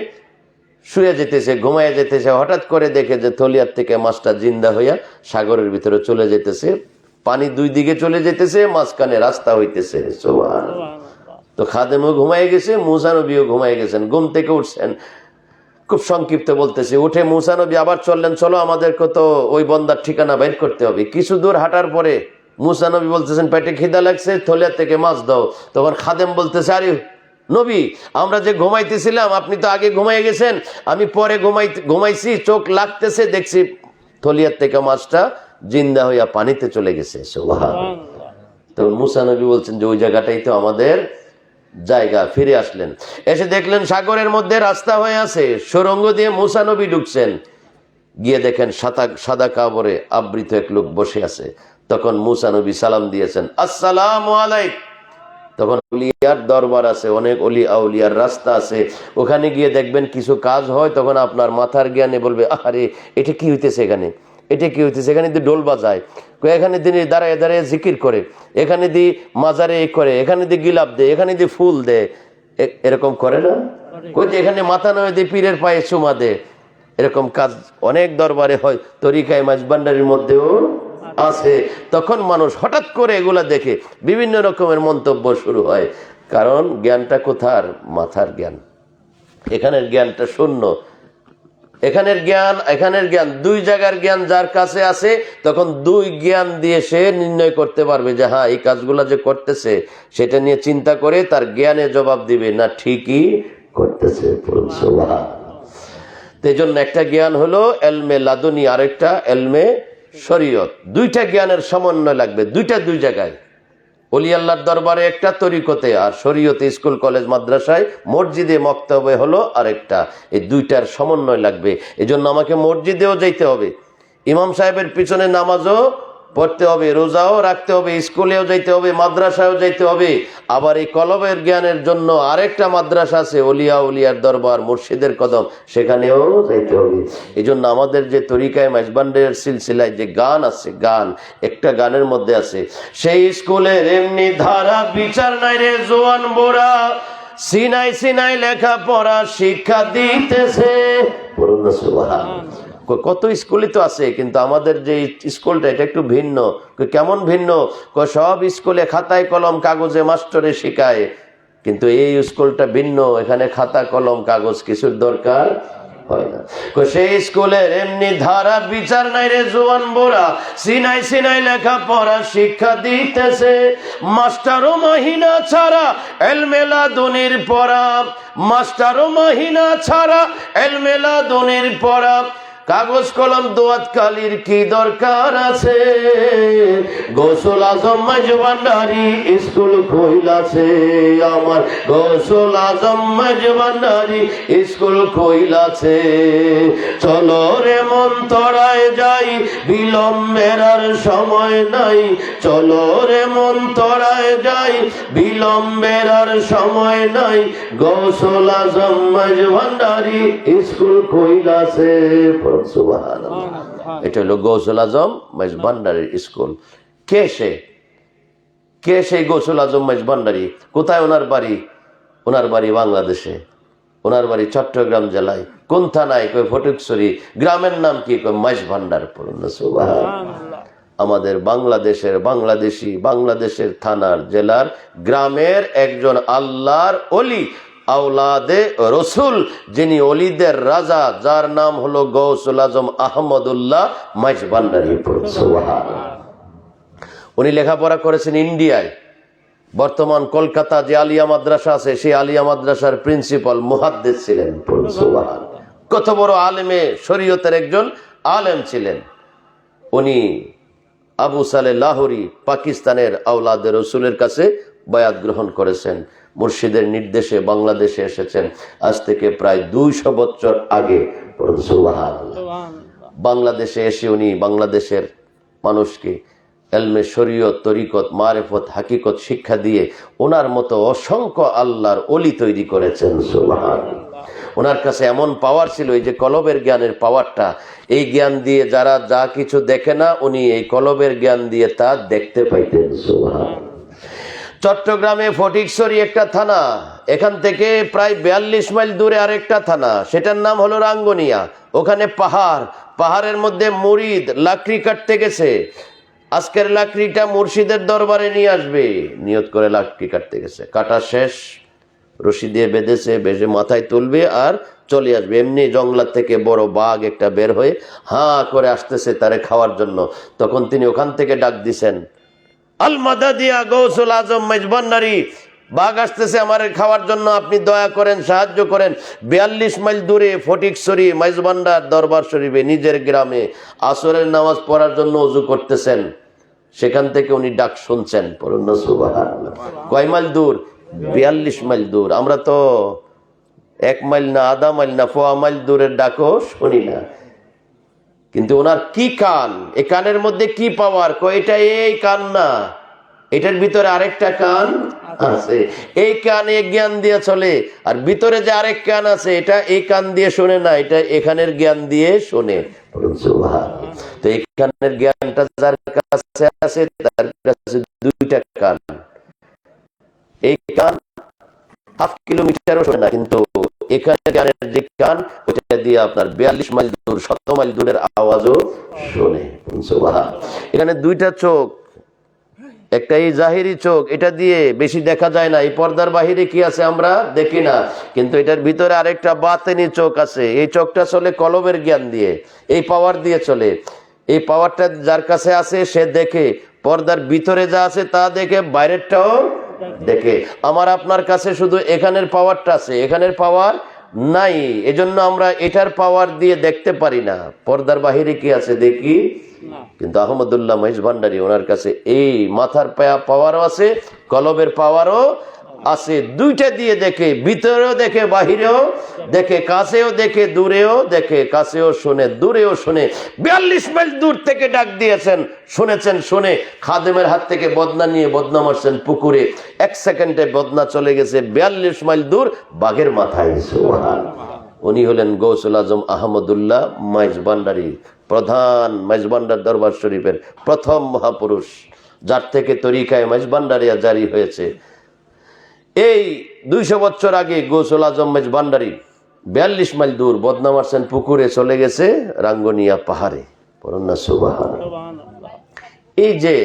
শুয়ে যেতেছে, ঘুমাইয়া যেতেছে। হঠাৎ করে দেখে যে থলিয়ার থেকে মাছটা জিন্দা হইয়া সাগরের ভিতরে চলে যেতেছে, পানি দুই দিকে চলে যেতেছে, মাঝখানে রাস্তা হইতেছে। সুবহানাল্লাহ। তো খাদেমও ঘুমাই গেছে, মূসা নবীও ঘুমাই গেছেন। ঘুম থেকে উঠছেন, খুব সংক্ষিপ্ত বলতেছে, উঠে মূসা নবী আবার চললেন, চলো আমাদেরকে তো ওই বন্দার ঠিকানা বের করতে হবে। কিছু দূর হাঁটার পরে মূসা নবী বলতেছেন পেটে খিদা লাগছে, থলিয়ার থেকে মাছ দাও। তখন খাদেম বলতেছে আরে নবী, আমরা যে ঘুমাইতেছিলাম আপনি তো আগে ঘুমাই গেছেন, আমি পরে ঘুমাইছি, চোখ লাগতেছে, দেখছি থলিয়ার থেকে মাছটা জিন্দা হইয়া পানিতে চলে গেছে। সুবহানাল্লাহ। তখন মূসা নবী বলছেন যে ওই জায়গাটাই তো আমাদের জায়গা। ফিরে আসলেন, এসে দেখলেন সাগরের মধ্যে রাস্তা হয়ে আছে, সুড়ঙ্গ দিয়ে মূসা নবী ঢুকছেন। গিয়ে দেখেন সাদা কাপড়ে আবৃত এক লোক বসে আছে। তখন মূসা নবী সালাম দিয়েছেন, আসসালামু আলাইকুম। তখন ওলিয়ার দরবার আছে, অনেক ওলি আউলিয়ার রাস্তা আছে, ওখানে গিয়ে দেখবেন কিছু কাজ হয়, তখন আপনার মাথার জ্ঞানে বলবে আরে এটা কি হইতেছে, এখানে এটা কি হইতেছে, এখানে দিয়ে ডোল বাজায়, এখানে দিয়ে দাঁড়ায় দাঁড়ায় জিকির করে, এখানে দিয়ে মাজারে করে, এখানে দিয়ে গিলাপ দেয়, এখানে দিয়ে ফুল দেয়, এরকম করে না? এখানে মাথা নয় দিয়ে পীরের পায়ে চুমা দেয়। এরকম কাজ অনেক দরবারে হয়, তরিকায় মাঝবান্ডারির মধ্যেও আছে। তখন মানুষ হঠাৎ করে এগুলা দেখে বিভিন্ন রকমের মন্তব্য শুরু হয়, কারণ জ্ঞানটা কোথার? মাথার জ্ঞান। এখানের জ্ঞানটা শূন্য। এখানের জ্ঞান দুই জায়গার জ্ঞান যার কাছে আছে, তখন দুই জ্ঞান দিয়ে সে নির্ণয় করতে পারবে যে হ্যাঁ এই কাজগুলা যে করতেছে সেটা নিয়ে চিন্তা করে তার জ্ঞানে জবাব দিবে না ঠিকই করতেছে। এই জন্য একটা জ্ঞান হলো এলমে লাদুনী, আরেকটা এলমে শরীয়ত। দুইটা জ্ঞানের সমন্বয় লাগবে, দুই জায়গায়। ওলি আল্লাহর দরবারে একটা, তরিকতে আর শরীয়তে, স্কুল কলেজ মাদ্রাসায় মসজিদে মক্তবে হলো আরেকটা। এই দুইটার সমন্বয় লাগবে। এই জন্য আমাকে মসজিদেও যাইতে হবে, ইমাম সাহেবের পিছনে নামাজও পড়তে হবে, রোজাও রাখতে হবে, স্কুলেও যাইতে হবে, মাদ্রাসায়ও যাইতে হবে। আবার এই কলবের জ্ঞানের জন্য আরেকটা মাদ্রাসা আছে, ওলিয়া উলিয়ার দরবার, মুর্শিদের কদম, সেখানেও যাইতে হবে। এই জন্য আমাদের যে তরিকায় মাঝবান্ডের সিলসিলায় যে গান আছে, গান একটা গানের মধ্যে আছে, সেই স্কুলের এমনি ধারা বিচার নাই রে জোয়ান বোরা, সিনাই সিনাই লেখা পড়া শিক্ষা দিতেছে। কত স্কুলই তো আছে, কিন্তু আমাদের যে স্কুলটা এটা একটু ভিন্ন। কেমন ভিন্ন? সব স্কুলে খাতায় কলম কাগজে মাস্টারে শিখায়, কিন্তু এই স্কুলটা ভিন্ন, এখানে খাতা কলম কাগজ কিছুর দরকার হয় না। সেই স্কুলের এমনি ধারা বিচার নাই রে জোয়ান বোরা, সিনাই সিনাই লেখা পড়া শিক্ষা দিতেছে। মাস্টারও মহিনা ছাড়া এলমেলা দুনির পড়া, মাস্টারও মহিনা ছাড়া এলমেলা দুনির পড়া, কাগজ কলম দোয়াত কালির কি দরকার আছে? গোসল আজম মাঝবান্ডারি স্কুল কইলাছে আমার, গোসল আজম মাঝবান্ডারি স্কুল কইলাছে। চলো রে মন তরায় যাই, বিলম্বের আর সময় নাই, চলো রে মন তরায় যাই, বিলম্বের আর সময় নাই, গোসল আজম মাঝবান্ডারি স্কুল কইলাছে। এটা হলো গৌসুল আজম মাঝবান্ডারির স্কুল। কে সে? কে সেই গৌসুল আজম মাইজ ভান্ডারী? কোথায় ওনার বাড়ি? ওনার বাড়ি বাংলাদেশে, ওনার বাড়ি চট্টগ্রাম জেলায়। কোন থানায়? কই ফটিকছড়ি। গ্রামের নাম কি? কই মাইজ ভান্ডার। পড়ুন না সুবহানাল্লাহ। আমাদের বাংলাদেশের থানার জেলার গ্রামের একজন আল্লাহর ওলি, আওলাদে রসুল, যিনি অলিদের রাজা, যার নাম হলো গৌসুল আজম আহমদুল্লাহ মাইজ ভান্ডারী। পড়ুন সুবহানাল্লাহ। উনি লেখাপড়া করেছেন ইন্ডিয়ায়। বর্তমান কলকাতা যে আলিয়া মাদ্রাসা আছে, সেই আলিয়া মাদ্রাসার প্রিন্সিপাল মুহাদ্দিস ছিলেন। পড়ুন সুবহানাল্লাহ। কত বড় আলেমে শরীয়তের একজন আলেম ছিলেন উনি। আবু সালেহ লাহোরী পাকিস্তানের আওলাদে রসুলের কাছে বায়াত গ্রহণ করেছেন। মুর্শিদের নির্দেশে বাংলাদেশে এসেছেন আজ থেকে প্রায় 200 বছর আগে। পড়ুন সুবহানাল্লাহ। বাংলাদেশে এসে উনি বাংলাদেশের মানুষকে এলমে শরীয়ত, তরিকত, মারেফত, হাকিকত শিক্ষা দিয়ে ওনার মতো অসংখ্য আল্লাহর ওলি তৈরি করেছেন। সুবহানাল্লাহ। ওনার কাছে এমন পাওয়ার ছিল, এই যে কলবের জ্ঞানের পাওয়ারটা, এই জ্ঞান দিয়ে যারা যা কিছু দেখে না, উনি এই কলবের জ্ঞান দিয়ে তা দেখতে পাইতেন। সুবহানাল্লাহ। চট্টগ্রামে ফটিকছড়ি একটা থানা, এখান থেকে প্রায় 42 মাইল দূরে আরেকটা থানা, সেটার নাম হলো রাঙ্গুনিয়া। ওখানে পাহাড়ের মধ্যে মুরিদ লাকড়ি কাটতে গেছে। আজকের লাকড়িটা মুর্শিদের দরবারে নিয়ে আসবে, নিয়ত করে লাকড়ি কাটতে গেছে। কাটা শেষ, রশি দিয়ে বেঁধেছে, বেঁধে মাথায় তুলবে আর চলে আসবে। এমনি জঙ্গলার থেকে বড় বাঘ একটা বের হয়ে হাঁ করে আসতেছে তারে খাওয়ার জন্য। তখন তিনি ওখান থেকে ডাক দিছেন, আল মাদাদিয়া গৌসুল আজম মাইজ ভান্ডারী, বাঘ আসতেছে আমারে খাওয়ার জন্য, আপনি দয়া করেন, সাহায্য করেন। 42 মাইল দূরে ফটিকছড়ি মাইজ ভান্ডার দরবার শরীফে নিজের গ্রামে আসরের নামাজ পড়ার জন্য ওযু করতেছেন। সেখান থেকে উনি ডাক শুনছেন। পড়ুন না সুবহানাল্লাহ। কয় মাইল দূর? 42 মাইল দূর। আমরা তো 1 মাইল না, আধা মাইল না, 1.5 মাইল দূরের ডাকও শুনি না। কিন্তু ওনার কি কান, এই কানের মধ্যে কি পাওয়ার? এটা এই কান না, এটার ভিতরে আরেকটা কান আছে। এই কানে জ্ঞান দিয়ে চলে, আর ভিতরে যে আরেক কান আছে, এটা এই কান দিয়ে শোনে না, এটা এখানের জ্ঞান দিয়ে শোনে। তো এই কানের জ্ঞানটা যার কাছে আছে, তার কাছে 2টা কান। এই কান 1/2 কিলোমিটারও শোনে না, কিন্তু এখানে জ্ঞানের যে কান, ওটা দিয়ে আপনার 42 মাইল দূর, 100 মাইল দূরের আওয়াজও শোনে। এখানে 2টা চোখ, একটা এই জাহিরি চোখ, এটা দিয়ে বেশি দেখা যায় না। এই পর্দার বাহিরে কি আছে আমরা দেখি না, কিন্তু এটার ভিতরে আরেকটা বাতেনি চোখ আছে। এই চোখটা চলে কলবের জ্ঞান দিয়ে, এই পাওয়ার দিয়ে চলে। এই পাওয়ারটা যার কাছে আছে সে দেখে, পর্দার ভিতরে যা আছে তা দেখে, বাইরেরটাও দেখে। আমার আপনার কাছে শুধু এখানের পাওয়ারটা আছে, এখানের পাওয়ার নাই। এজন্য আমরা এটার পাওয়ার দিয়ে দেখতে পারি না। পর্দার বাহিরে কি আছে দেখি, কিন্তু আহমদুল্লাহ মাইজ ভান্ডারী, ওনার কাছে এই মাথার পাওয়ারও আছে, কলবের পাওয়ারও আছে। 2টা দিয়ে দেখে, ভিতরেও দেখে, বাহিরেও দেখে, কাছেও দেখে, দূরেও দেখে, কাছেও শুনে, দূরেও শুনে। 42 মাইল দূর থেকে ডাক দিয়েছেন, শুনেছেন। শুনে খাদেমের হাত থেকে বদনা নিয়ে বদনা মারছেন পুকুরে। 1 সেকেন্ডে বদনা চলে গেছে 42 মাইল দূর বাঘের মাথায়। সুবহানাল্লাহ। উনি হলেন গৌসুল আজম আহমদুল্লাহ মাইজ ভান্ডারী, প্রধান মাইজ ভান্ডার দরবার শরীফের প্রথম মহাপুরুষ, যার থেকে তরিকায় মাইজ ভান্ডারিয়া জারি হয়েছে। এই 200 বছর আগে গৌসুল আজম মাইজ ভান্ডারী 42 মাইল দূর বদনা মারছেন পুকুরে, চলে গেছে রাঙ্গুনিয়া পাহাড়ে। পড়ুন না সুবহানাল্লাহ। এই যে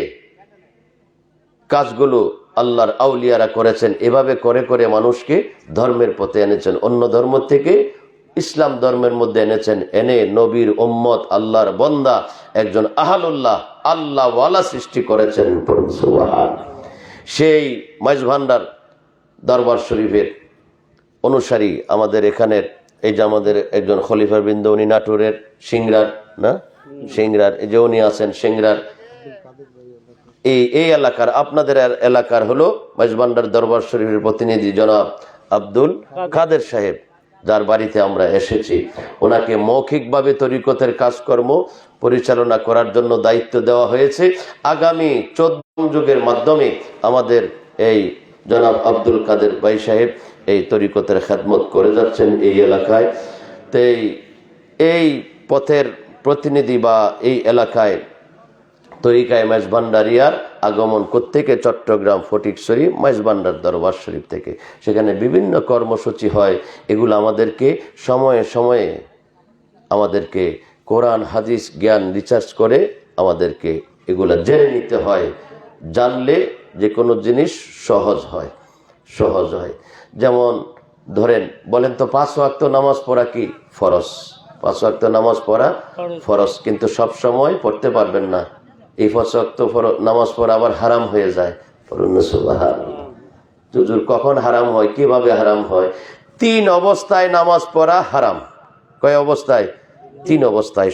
কাজগুলো আল্লাহর আউলিয়ারা করেছেন, এভাবে করে করে মানুষকে ধর্মের পথে এনেছেন। অন্য ধর্ম থেকে ইসলাম ধর্মের মধ্যে এনেছেন, এনে নবীর উম্মত, আল্লাহর বন্দা, একজন আহলুল্লাহ, আল্লাহওয়ালা সৃষ্টি করেছেন। সুবহানাল্লাহ। সেই মাইজ ভান্ডার দরবার শরীফের অনুসারী আমাদের এখানের, এই যে আমাদের একজন খলিফা বৃন্দ, উনি নাটোরের সিংড়ার না, সিংড়ার, এই যে উনি আছেন সিংড়ার, এই এলাকার, আপনাদের এলাকার হলো মাইজ ভান্ডার দরবার শরীফের প্রতিনিধি জনাব আব্দুল কাদের সাহেব, যার বাড়িতে আমরা এসেছি। ওনাকে মৌখিকভাবে তরিকতের কাজকর্ম পরিচালনা করার জন্য দায়িত্ব দেওয়া হয়েছে। আগামী 14 যুগের মাধ্যমে আমাদের এই জনাব আব্দুল কাদের ভাই সাহেব এই তরিকতের খেদমত করে যাচ্ছেন এই এলাকায়। তো এই পথের প্রতিনিধি বা এই এলাকায় তরিকায় মাইজ ভান্ডারিয়ার আগমন কোত্থেকে? চট্টগ্রাম ফটিকছড়ি মাইজভান্ডার দরবার শরীফ থেকে। সেখানে বিভিন্ন কর্মসূচি হয়। এগুলো আমাদেরকে সময়ে সময়ে আমাদেরকে কোরআন হাদিস জ্ঞান রিসার্চ করে আমাদেরকে এগুলা জেনে নিতে হয়। জানলে যে কোনো জিনিস সহজ হয়। যেমন ধরেন, বলেন তো 5 ওয়াক্ত নামাজ পড়া কি ফরজ? 5 ওয়াক্ত নামাজ পড়া ফরজ, কিন্তু সব সময় পড়তে পারবেন না। এই 5 ওয়াক্ত নামাজ পড়া আবার হারাম হয়ে যায়। সুবহানাল্লাহ। হুজুর কখন হারাম হয়, কিভাবে হারাম হয়? 3 অবস্থায় নামাজ পড়া হারাম। কয় অবস্থায়? 3 অবস্থায়।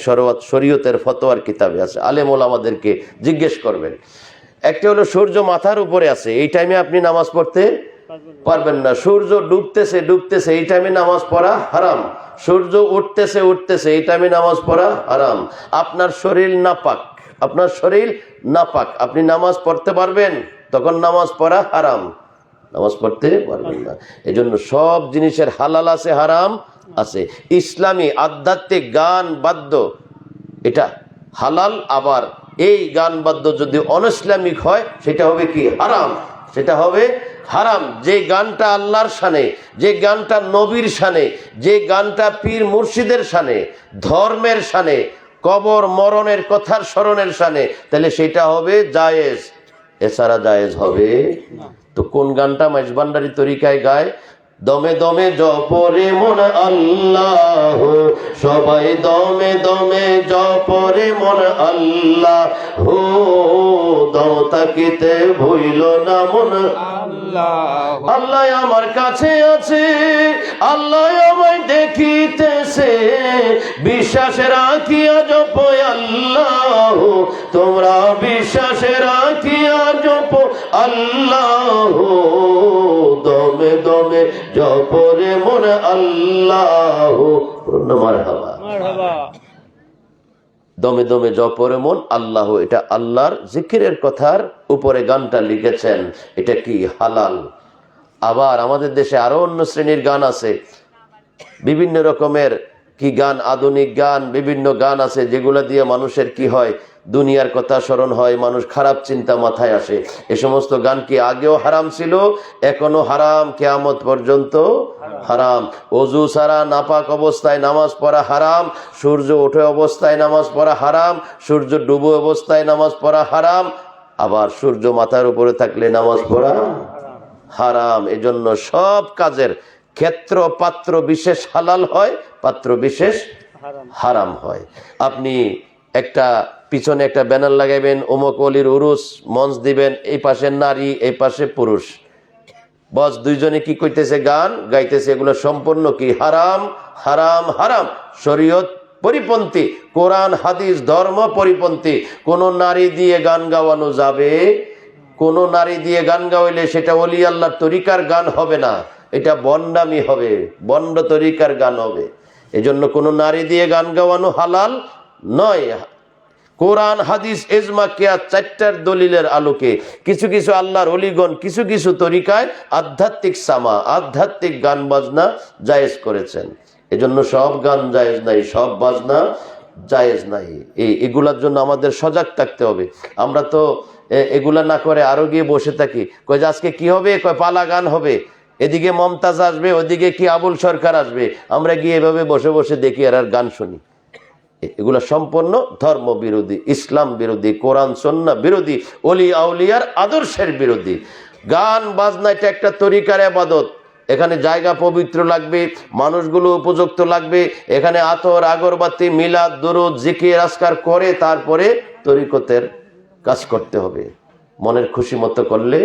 শরীয়তের ফতোয়ার কিতাবে আছে, আলেম ওলামাদেরকে জিজ্ঞেস করবেন। একটা হলো সূর্য মাথার উপরে আছে, এই টাইমে আপনি নামাজ পড়তে পারবেন না। সূর্য ডুবতেছে এই টাইমে নামাজ পড়া হারাম। সূর্য উঠতেছে এই টাইমে নামাজ পড়া হারাম। আপনার শরীর নাপাক, আপনি নামাজ পড়তে পারবেন? তখন নামাজ পড়া হারাম, নামাজ পড়তে পারবেন না। এজন্য সব জিনিসের হালাল আছে, হারাম আছে। ইসলামী আধ্যাত্মিক গান বাদ্য এটা হালাল, আবার এই গান বাদ্য যদি অনইসলামিক হয় সেটা হবে কি? হারাম। সেটা হবে হারাম। যে গানটা আল্লাহর শানে, যে গানটা নবীর শানে, যে গানটা পীর মুর্শিদের শানে, ধর্মের শানে, কবর মরণের কথার স্মরণের শানে, তাহলে সেটা হবে জায়েজ, এছাড়া জায়েজ হবে। তো কোন গানটা মাইজভান্ডারী তরিকায় গায়? দমে দমে জপরে মন আল্লাহ, সবাই দমে দমে জপরে মন আল্লাহ, দম তাকিতে ভুইল না মন আল্লাহ। আল্লাহ আমার কাছে আছে, আল্লাহ আমায় দেখিতেছে, বিশ্বাসে রাখিয়া জপ আল্লাহ, তোমরা বিশ্বাসে রাখিয়া জপ আল্লাহ, দমে দমে জপরে মন আল্লাহ। মারহাবা। দমে দমে জপরে মন আল্লাহ, এটা আল্লাহর জিকিরের কথার উপরে গানটা লিখেছেন। এটা কি? হালাল। আবার আমাদের দেশে আরো অন্য শ্রেণীর গান আছে, বিভিন্ন রকমের কি গান, আধুনিক গান, বিভিন্ন গান আছে যেগুলো দিয়ে মানুষের কি হয়? দুনিয়ার কথা স্মরণ হয়, মানুষ খারাপ চিন্তা মাথায় আসে। এ সমস্ত গান কি আগেও হারাম ছিল, এখনো হারাম, কিয়ামত পর্যন্ত হারাম। অজু ছাড়া নাপাক অবস্থায় নামাজ পড়া হারাম, সূর্য ওঠে অবস্থায় নামাজ পড়া হারাম, সূর্য ডুবে অবস্থায় নামাজ পড়া হারাম, আবার সূর্য মাথার উপরে থাকলে নামাজ পড়া হারাম। এজন্য সব কাজের ক্ষেত্র পাত্র বিশেষ হালাল হয়, পাত্র বিশেষ হারাম হয়। আপনি একটা পিছনে একটা ব্যানার লাগাইবেন, অমুক ওলির উরুস, মঞ্চ দিবেন, এই পাশে নারী, এই পাশে পুরুষ, বস দুইজনে কি কইতেছে? গান গাইতেছে। এগুলো সম্পূর্ণ কি? হারাম, হারাম, হারাম। শরীয়ত পরিপন্থী, কোরআন হাদিস ধর্ম পরিপন্থী। কোন নারী দিয়ে গান গাওয়ানো যাবে? কোন নারী দিয়ে গান গাওয়াইলে সেটা ওলি আল্লাহর তরিকার গান হবে না, এটা বন্ডামি হবে, বন্ড তরিকার গান হবে। এজন্য কোন নারী দিয়ে গান গাওয়ানো হালাল নয়। কোরআন হাদিস ইজমা কিয়াস 4টার দলিলের আলোকে কিছু কিছু আল্লাহর ওলিগণ কিছু কিছু তরিকায় আধ্যাত্মিক সামা, আধ্যাত্মিক গান বাজনা জায়েজ করেছেন। এজন্য সব গান জায়েজ নাই, সব বাজনা জায়েজ নাই। এগুলার জন্য আমাদের সজাগ থাকতে হবে। আমরা তো এগুলা না করে আরো গিয়ে বসে থাকি, কয় যে আজকে কি হবে? কয় পালা গান হবে, এদিকে মমতাজ আসবে, ওদিকে কি আবুল সরকার আসবে, আমরা গিয়ে এভাবে বসে বসে দেখি আর গান শুনি। এগুলো সম্পূর্ণ ধর্ম বিরোধী, ইসলাম বিরোধী, কোরআন সুন্নাহ বিরোধী, ওলি আউলিয়ার আদর্শের বিরোধী। গান বাজনা এটা একটা তরিকার ইবাদত। এখানে জায়গা পবিত্র লাগবে, মানুষগুলো উপযুক্ত লাগবে, এখানে আতর আগরবাতি মিলাদ দুরুদ জিকির আজকার করে তারপরে তরিকতের কাজ করতে হবে। মনের খুশি মতো করলে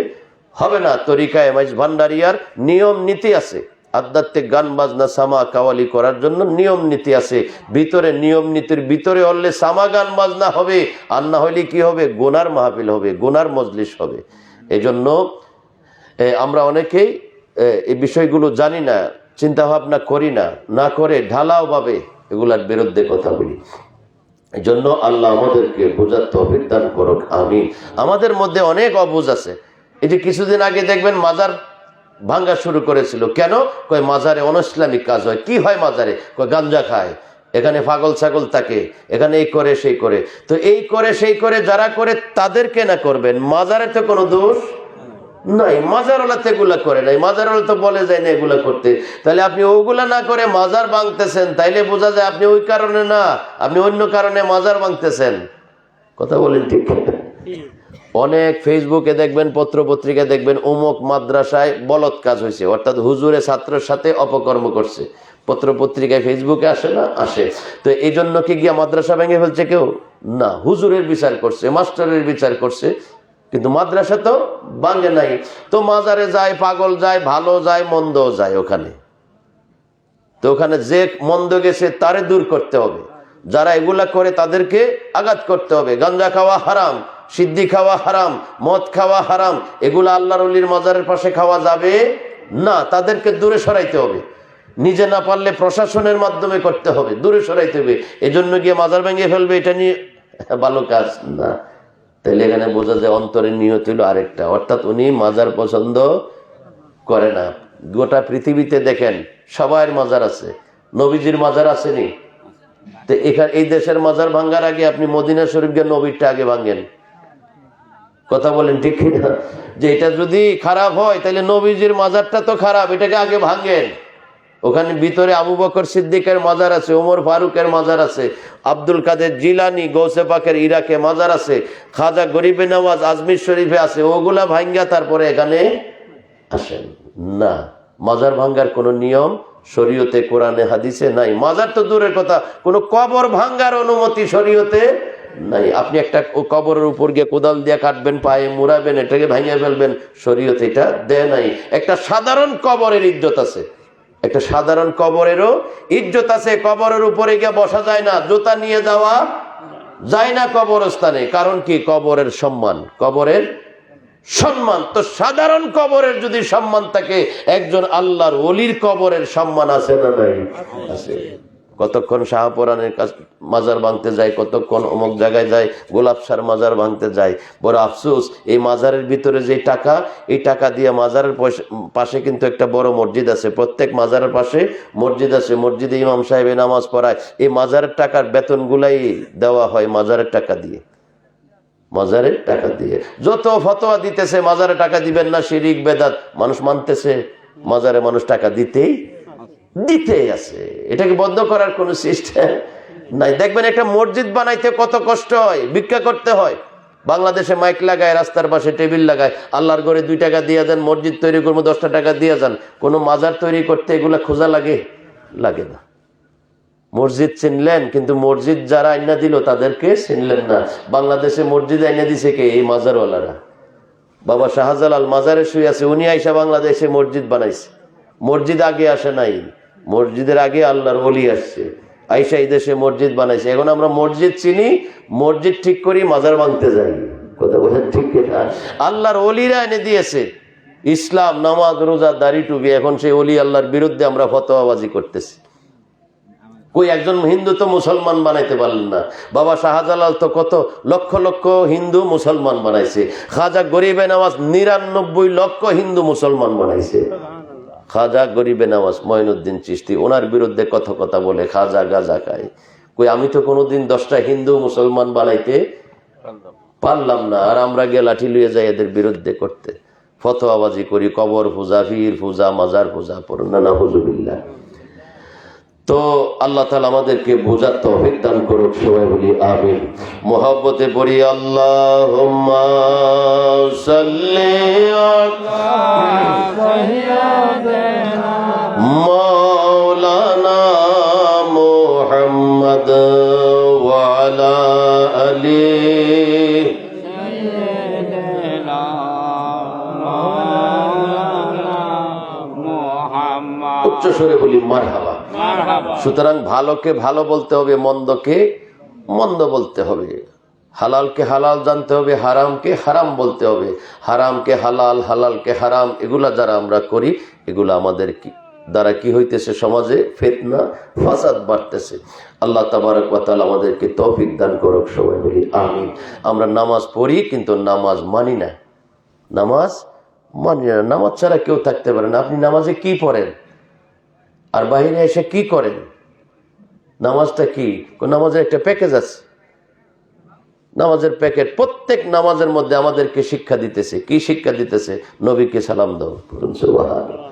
হবে না। তরিকায় মাইজভান্ডারিয়ার নিয়ম নীতি আছে, আধ্যাত্মিক গান বাজনা সামা কাওয়ালি করার জন্য নিয়ম নীতি আছে। ভিতরে নিয়ম নীতির ভিতরে হলে সামা গান বাজনা হবে, আর না হলে কি হবে? গুনার মাহফিল হবে, গুনার মজলিস হবে। এই জন্য আমরা অনেকেই এই বিষয়গুলো জানি না, চিন্তা ভাবনা করি না, না করে ঢালাও ভাবে এগুলার বিরুদ্ধে কথা বলি। এই জন্য আল্লাহ আমাদেরকে বোঝার তৌফিক দান করুক, আমিন। আমাদের মধ্যে অনেক অবুঝ আছে। এই যে কিছুদিন আগে দেখবেন মাজার ভাঙ্গা শুরু করেছিল, কেন? কয় মাজারে অনইসলামিক কাজ হয়। কি হয় মাজারে? কয় গাঞ্জা খায়। এখানে পাগল ছাগল থাকে, এখানে এই করে সেই করে। তো এই করে সেই করে যারা করে তাদেরকে না করবেন, মাজারে তো কোনো দোষ নাই, মাজারওয়ালা তো এগুলা করে নাই, মাজারওয়ালা তো বলে যায় না এগুলা করতে। তাহলে আপনি ওগুলা না করে মাজার ভাঙতেছেন, তাইলে বোঝা যায় আপনি ওই কারণে না, আপনি অন্য কারণে মাজার ভাঙতেছেন। কথা বলেন ঠিক? অনেক ফেসবুকে দেখবেন, পত্র পত্রিকা দেখবেন, অমুক মাদ্রাসায় বলৎ কাজ হয়েছে, অর্থাৎ হুজুরে ছাত্রের সাথে অপকর্ম করছে। পত্র পত্রিকায় ফেসবুকে আসে না? আসে। তো এই জন্য কি গিয়া মাদ্রাসা ভেঙে ফেলছে কেউ? না, হুজুরের বিচার করছে, মাস্টারের বিচার করছে, কিন্তু মাদ্রাসা তো ভাঙে নাই। তো মাজারে যায় পাগল যায়, ভালো যায় মন্দ যায় ওখানে। তো ওখানে যে মন্দ গেছে তারে দূর করতে হবে, যারা এগুলা করে তাদেরকে আঘাত করতে হবে। গাঞ্জা খাওয়া হারাম, সিদ্ধি খাওয়া হারাম, মদ খাওয়া হারাম, এগুলা আল্লাহর ওলির মাজারের পাশে খাওয়া যাবে না, তাদেরকে দূরে সরাইতে হবে। নিজে না পারলে প্রশাসনের মাধ্যমে করতে হবে, দূরে সরাইতে হবে। এজন্য গিয়ে মাজার ভেঙে ফেলবে, এটা নিয়ে ভালো কাজ না। তাহলে এখানে বোঝা যায় অন্তরের নিয়ত হলো আরেকটা, অর্থাৎ উনি মাজার পছন্দ করে না। গোটা পৃথিবীতে দেখেন সবার মাজার আছে, নবীজির মাজার আসেনি? তো এখানে এই দেশের মাজার ভাঙ্গার আগে আপনি মদিনা শরীফ গিয়ে নবীরটা আগে ভাঙ্গেন। কথা বলেন ঠিক না? যে এটা যদি খারাপ হয় তাহলে নবীজির মাজারটা তো খারাপ, এটাকে আগে ভাঙ্গেন। ওখানে ভিতরে আবু বকর সিদ্দিকের মাজার আছে, ওমর ফারুকের মাজার আছে, আব্দুল কাদের জিলানি গৌসে পাকের ইরাকে মাজার আছে, খাজা গরিবে নওয়াজ আজমির শরীফে আছে। ওগুলা ভাঙ্গা তারপরে এখানে আসেন না। মাজার ভাঙ্গার কোনো নিয়ম শরীয়তে কোরআনে হাদিসে নাই। মাজার তো দূরের কথা, কোনো কবর ভাঙ্গার অনুমতি শরীয়তে নাই। আপনি একটা কবরের উপর গিয়ে কোদাল দিয়ে কাটবেন, পায়ে মুড়াবেন, এটাকে ভাঙিয়ে ফেলবেন, শরীয়তে এটা দেয় নাই। একটা সাধারণ কবরের ইজ্জত আছে, একটা সাধারণ কবরেরও ইজ্জত আছে। কবরের উপরে গিয়ে বসা যায় না, জুতা নিয়ে যাওয়া যায় না কবরস্থানে। কারণ কি? কবরের সম্মান, কবরের সম্মান। তো সাধারণ কবরের যদি সম্মান থাকে, একজন আল্লাহর ওলির কবরের সম্মান আছে না নাই? আছে। কতক্ষণ শাহপুরানের মাজার ভাঙতে যায়, কতক্ষণ অমুক জায়গায় যায়, গোলাপসার মাজার ভাঙতে যায়। বড় আফসোস, এই মাজারের ভিতরে যে টাকা, এই টাকা দিয়ে মাজারের পাশে কিন্তু একটা বড় মসজিদ আছে, প্রত্যেক মাজারের পাশে মসজিদ আছে, মসজিদে ইমাম সাহেবে নামাজ পড়ায়। এই মাজারের টাকার বেতনগুলাই দেওয়া হয় মাজারের টাকা দিয়ে, মাজারের টাকা দিয়ে। যত ফতোয়া দিতেছে মাজারে টাকা দিবেন না, শিরিক বেদাত, মানুষ মানতেছে, মাজারে মানুষ টাকা দিতেই আছে। এটাকে বন্ধ করার কোন সিস্টেম নাই। দেখবেন একটা মসজিদ বানাইতে কত কষ্ট হয়, ভিক্ষা করতে হয়। বাংলাদেশে মাইক লাগায়, রাস্তার পাশে টেবিল লাগায়, আল্লাহর ঘরে 2 টাকা দিয়ে যান, মসজিদ তৈরি করবো 10টা টাকা দিয়ে যান। কোনো মাজার তৈরি করতে এগুলা খোঁজা লাগে না। মসজিদ চিনলেন, কিন্তু মসজিদ যারা আইনা দিল তাদেরকে চিনলেন না। বাংলাদেশে মসজিদ আইনা দিছে কে? এই মাজারওয়ালারা। বাবা শাহজালাল মাজারে শুয়ে আছে, উনি আইসা বাংলাদেশে মসজিদ বানাইছে। মসজিদ আগে আসে নাই, মসজিদের আগে আল্লাহর ওলি আসছে, আইসা এই দেশে মসজিদ বানাইছে। এখন আমরা মসজিদ চিনি, মসজিদ ঠিক করি, মাজার ভাঙতে যাই। কথা বলেন ঠিক না? আল্লাহর ওলিরা এনে দিয়েছে ইসলাম, নামাজ রোজা দাড়ি টুপি। এখন সেই ওলি আল্লাহর বিরুদ্ধে আমরা ফতোয়াবাজি করতেছি। কই একজন হিন্দু তো মুসলমান বানাইতে পারলেন না। বাবা শাহজালাল তো কত লক্ষ লক্ষ হিন্দু মুসলমান বানাইছে। খাজা গরিবে নওয়াজ 99 লক্ষ হিন্দু মুসলমান বানাইছে। খাজা গরিবে নওয়াজ মঈনুদ্দিন চিশতি, ওনার বিরুদ্ধে কথা বলে খাজা গাজা খায়। কই আমি তো কোনোদিন 10টা হিন্দু মুসলমান বানাইতে পারলাম না, আর আমরা গিয়ে লাঠি লুয়ে যাই এদের বিরুদ্ধে করতে, ফতোয়াবাজি করি, কবর পূজা, পীর পূজা, মাজার পূজা পড়ুন না, নাউযুবিল্লাহ। তো আল্লাহ তাআলা আমাদেরকে বোঝার তৌফিক দান করুক, সবাই বলি আমিন। মুহাব্বতে পড়ি আল্লাহুম্মা সাল্লি আলা সাইয়্যিদিনা মাওলানা মুহাম্মদ ওয়া আলা আলি সাইয়্যিদিনা মাওলানা মুহাম্মদ। উচ্চ স্বরে বলি মারহাবা। সুতরাং ভালোকে ভালো বলতে হবে, মন্দকে মন্দ বলতে হবে, হালালকে হালাল জানতে হবে, হারামকে হারাম বলতে হবে, হারামকে হালাল, হালালকে হারাম। এগুলা যারা আমরা করি, এগুলা আমাদের দ্বারা কি হইতেছে? সমাজে ফিতনা ফাসাদ বাড়তেছে। আল্লাহ তাবারক ওয়া তাআলা আমাদেরকে তৌফিক দান করুক, সবাই বলি আমিন। আমরা নামাজ পড়ি কিন্তু নামাজ মানি না, নামাজ মানি না। নামাজ ছাড়া কেউ থাকতে পারে না। আপনি নামাজে কি পড়েন আর বাহিরে এসে কি করেন? নামাজটা কি? নামাজের একটা প্যাকেজ আছে, নামাজের প্যাকেট। প্রত্যেক নামাজের মধ্যে আমাদেরকে শিক্ষা দিতেছে। কি শিক্ষা দিতেছে? নবীকে সালাম দাও। সুবহানাল্লাহ।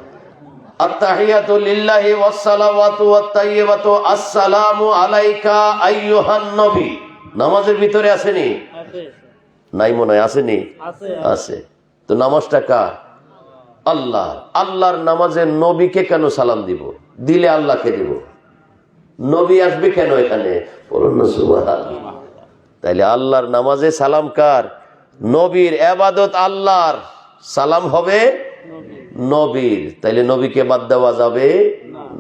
আত-তাহিয়াতু লিল্লাহি ওয়াস-সালাওয়াতু ওয়াত-তাইয়্যিবাতু আসসালামু আলাইকা আইয়ুহান নবী। নামাজের ভিতরে আসেনি? নাই মনে হয়, আসেনি? আছে। তো নামাজটা কার? আল্লাহ। আল্লাহর নামাজে নবীকে কেন সালাম দিব? দিলে আল্লাহকে দিব, নবী আসবে কেন এখানে? সুবহানাল্লাহ। তাইলে আল্লাহর নামাজে সালাম কার? নবীর। ইবাদত আল্লাহর, সালাম হবে নবীর। তাইলে নবীকে বাদ দেওয়া যাবে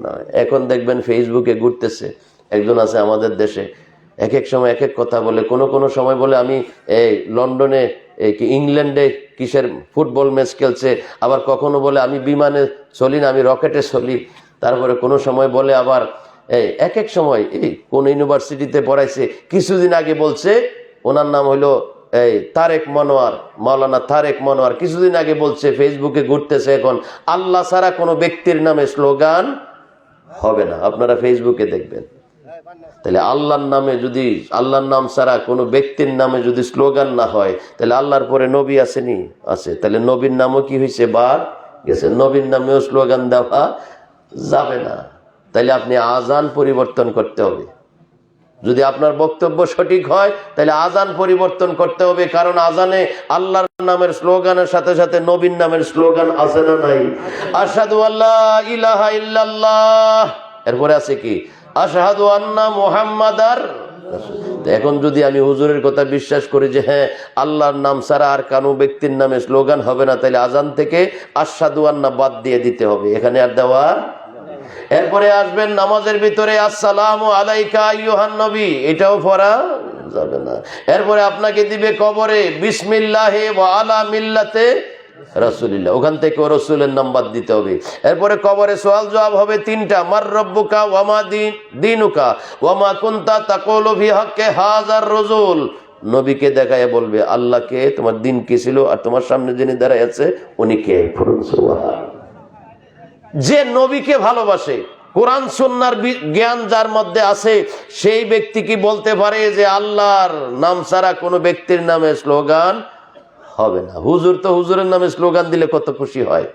না। এখন দেখবেন ফেসবুকে ঘুরতেছে একজন আছে আমাদের দেশে, এক এক সময় এক এক কথা বলে। কোন সময় বলে আমি এই লন্ডনে ইংল্যান্ডে কিসের ফুটবল ম্যাচ খেলছে, আবার কখনো বলে আমি বিমানে চলি না, আমি রকেটে চলি। তারপরে কোনো সময় বলে আবার এক এক সময় কোন ইউনিভার্সিটিতে পড়াইছে, কিছুদিন আগে বলছে ওনার নাম হইলো তারেক মনোয়ার, মাওলানা তারেক মনোয়ার। কিছুদিন আগে বলছে, ফেসবুকে ঘুরতেছে এখন, আল্লাহ ছাড়া কোনো ব্যক্তির নামে স্লোগান হবে না। আপনারা ফেসবুকে দেখবেন। তাহলে আল্লাহর নামে যদি, আল্লাহর নাম ছাড়া কোনো ব্যক্তির নামে যদি স্লোগান না হয়, তাহলে আল্লাহর পরে নবী আসেনি? আছে। তাহলে নবীর নামও কি হয়েছে? বাদ গেছে। নবীর নামেও স্লোগান দেওয়া যাবে না। তাহলে আপনি আজান পরিবর্তন করতে হবে। যদি আপনার বক্তব্য সঠিক হয় তাহলে আজান পরিবর্তন করতে হবে, কারণ আজানে আল্লাহর নামের স্লোগানের সাথে সাথে নবীর নামের স্লোগান আছে না নাই? আশহাদু আল্লা ইলাহা ইল্লাল্লাহ, এরপরে আছে কি? আশহাদু আন্না মুহাম্মাদার। এখন যদি আমি হুজুরের কথা বিশ্বাস করি যে হ্যাঁ আল্লাহর নাম ছাড়া আর কোনো ব্যক্তির নামে স্লোগান হবে না, তাহলে আজান থেকে আশহাদু আন্না বাদ দিয়ে দিতে হবে, এখানে আর দেওয়া। এরপরে আসবেন নামাজের ভিতরে আসসালামু আলাইকা আইয়ুহান নবী, এটাও পড়া যাবে না। এরপরে আপনাকে দিবে কবরে বিসমিল্লাহি ওয়া আলা মিল্লাতে রাসূলিল্লাহ, ওখান থেকে রাসূলের নাম বাদ দিতে হবে। এরপরে কবরে সওয়াল জবাব হবে তিনটা, মার রব্বুকা ওয়া মা দীনুকা ওয়া মা কুনতা তাকুলু ফি হাক্কি হাযার রাজুল। নবীকে দেখায় বলবে আল্লাহকে, তোমার দিন কি ছিল, আর তোমার সামনে যিনি দাঁড়ায় আছে উনি কে? সুবহানাল্লাহ। যে নবীকে ভালোবাসে, কোরআন সুন্নাহর জ্ঞান যার মধ্যে আছে, সেই ব্যক্তি কি বলতে পারে যে আল্লাহর নাম ছাড়া কোনো ব্যক্তির নামে স্লোগান হবে না? হুজুর তো হুজুরের নামে স্লোগান দিলে কত খুশি হয়।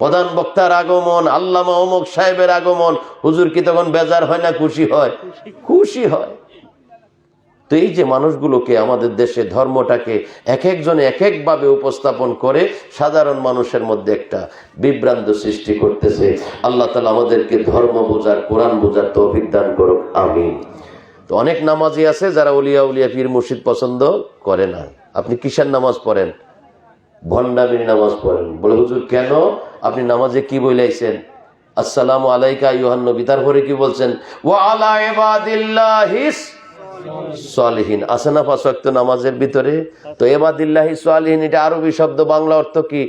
প্রধান বক্তার আগমন, আল্লামা অমুক সাহেবের আগমন, হুজুর কি তখন বেজার হয় না খুশি হয়? খুশি হয়। তো এই যে মানুষগুলোকে, আমাদের দেশে ধর্মটাকে এক একজনে এক একভাবে উপস্থাপন করে সাধারণ মানুষের মধ্যে একটা বিভ্রান্ত সৃষ্টি করতেছে। আল্লাহ তাআলা আমাদেরকে ধর্ম বোঝার, কোরআন বোঝার তৌফিক দান করুক, আমিন। তো অনেক নামাজি আছে যারা ওলিয়া উলিয়া পীর মুর্শিদ পছন্দ করে না। আপনি কিসের নামাজ পড়েন? ভণ্ডামির নামাজ পড়েন। বলে হুজুর কেন? আপনি নামাজে কি বইলাইছেন? আসসালামু আলাইকা আইয়ুহান নবী, তারপরে কি বলছেন? ওয়া আলা ইবাদিল্লাহিস সালিহিন। আছে না 5 ওয়াক্ত নামাজের ভিতরে? তো ইবাদিল্লাহি সালিহিন এটা আরবি শব্দ, বাংলা অর্থ কি?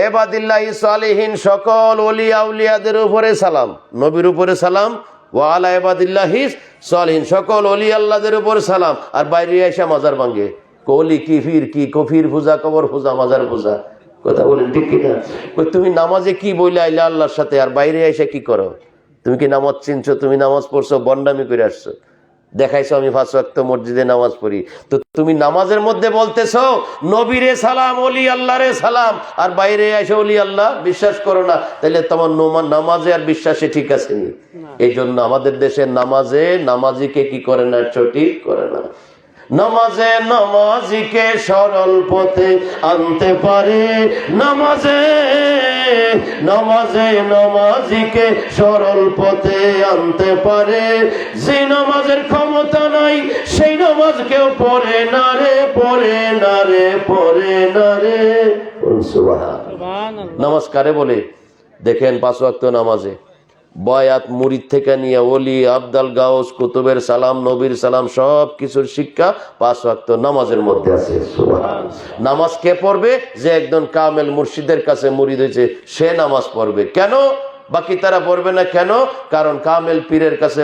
ইবাদিল্লাহি সালিহিন, সকল ওলি আউলিয়াদের উপরে সালাম, নবীর উপরে সালাম। ওয়া আলা ইবাদিল্লাহি সালিহিন, সকল ওলি আল্লাহদের উপরে সালাম। আর বাইরে এসে মাজার ভাঙে, কলি কি ফির কি, কফির পূজা, কবর পূজা, মাজার পূজা। কথা বলেন ঠিক কিনা? তুমি নামাজে কি বইলে আইলে আল্লাহর সাথে, আর বাইরে এসে কি করো? তুমি কি নামাজ চিনছো? তুমি নামাজ পড়ছো, বন্ডামি করে আসছো, দেখাইছো আমি 5 ওয়াক্ত মসজিদে নামাজ পড়ি। তো তুমি নামাজের মধ্যে বলতেছো নবীরে সালাম, ওলি আল্লাহরে সালাম, আর বাইরে এসে ওলি আল্লাহ বিশ্বাস করো না, তাহলে তোমার নামাজে আর বিশ্বাসে ঠিক আছে নি? এই জন্য আমাদের দেশের নামাজে নামাজিকে কি করে না? সঠিক করে না। নামাজে নামাজিকে সরল পথে আনতে পারে, নামাজে নামাজে নামাজিকে সরল পথে আনতে পারে। যে নামাজের ক্ষমতা নাই সেই নামাজ কেউ পড়ে না রে, পড়ে না রে, পড়ে না রে। সুবহানাল্লাহ। নামাজ কারে বলে? দেখেন 5 ওয়াক্ত নামাজে বয়াত মুরিদ থেকে নিয়ে ওলি, আবদাল, গাউস, কুতুবের সালাম, নবীর সালাম, সব কিছুর শিক্ষা 5 ওয়াক্ত নামাজের মধ্যে আছে। সুবহানাল্লাহ। নামাজ কে পড়বে? যে একজন কামেল মুর্শিদের কাছে মুরিদ হয়েছে, সে নামাজ পড়বে। কেন? বাকি তারা পড়বে না কেন? কারণ কামেল পীরের কাছে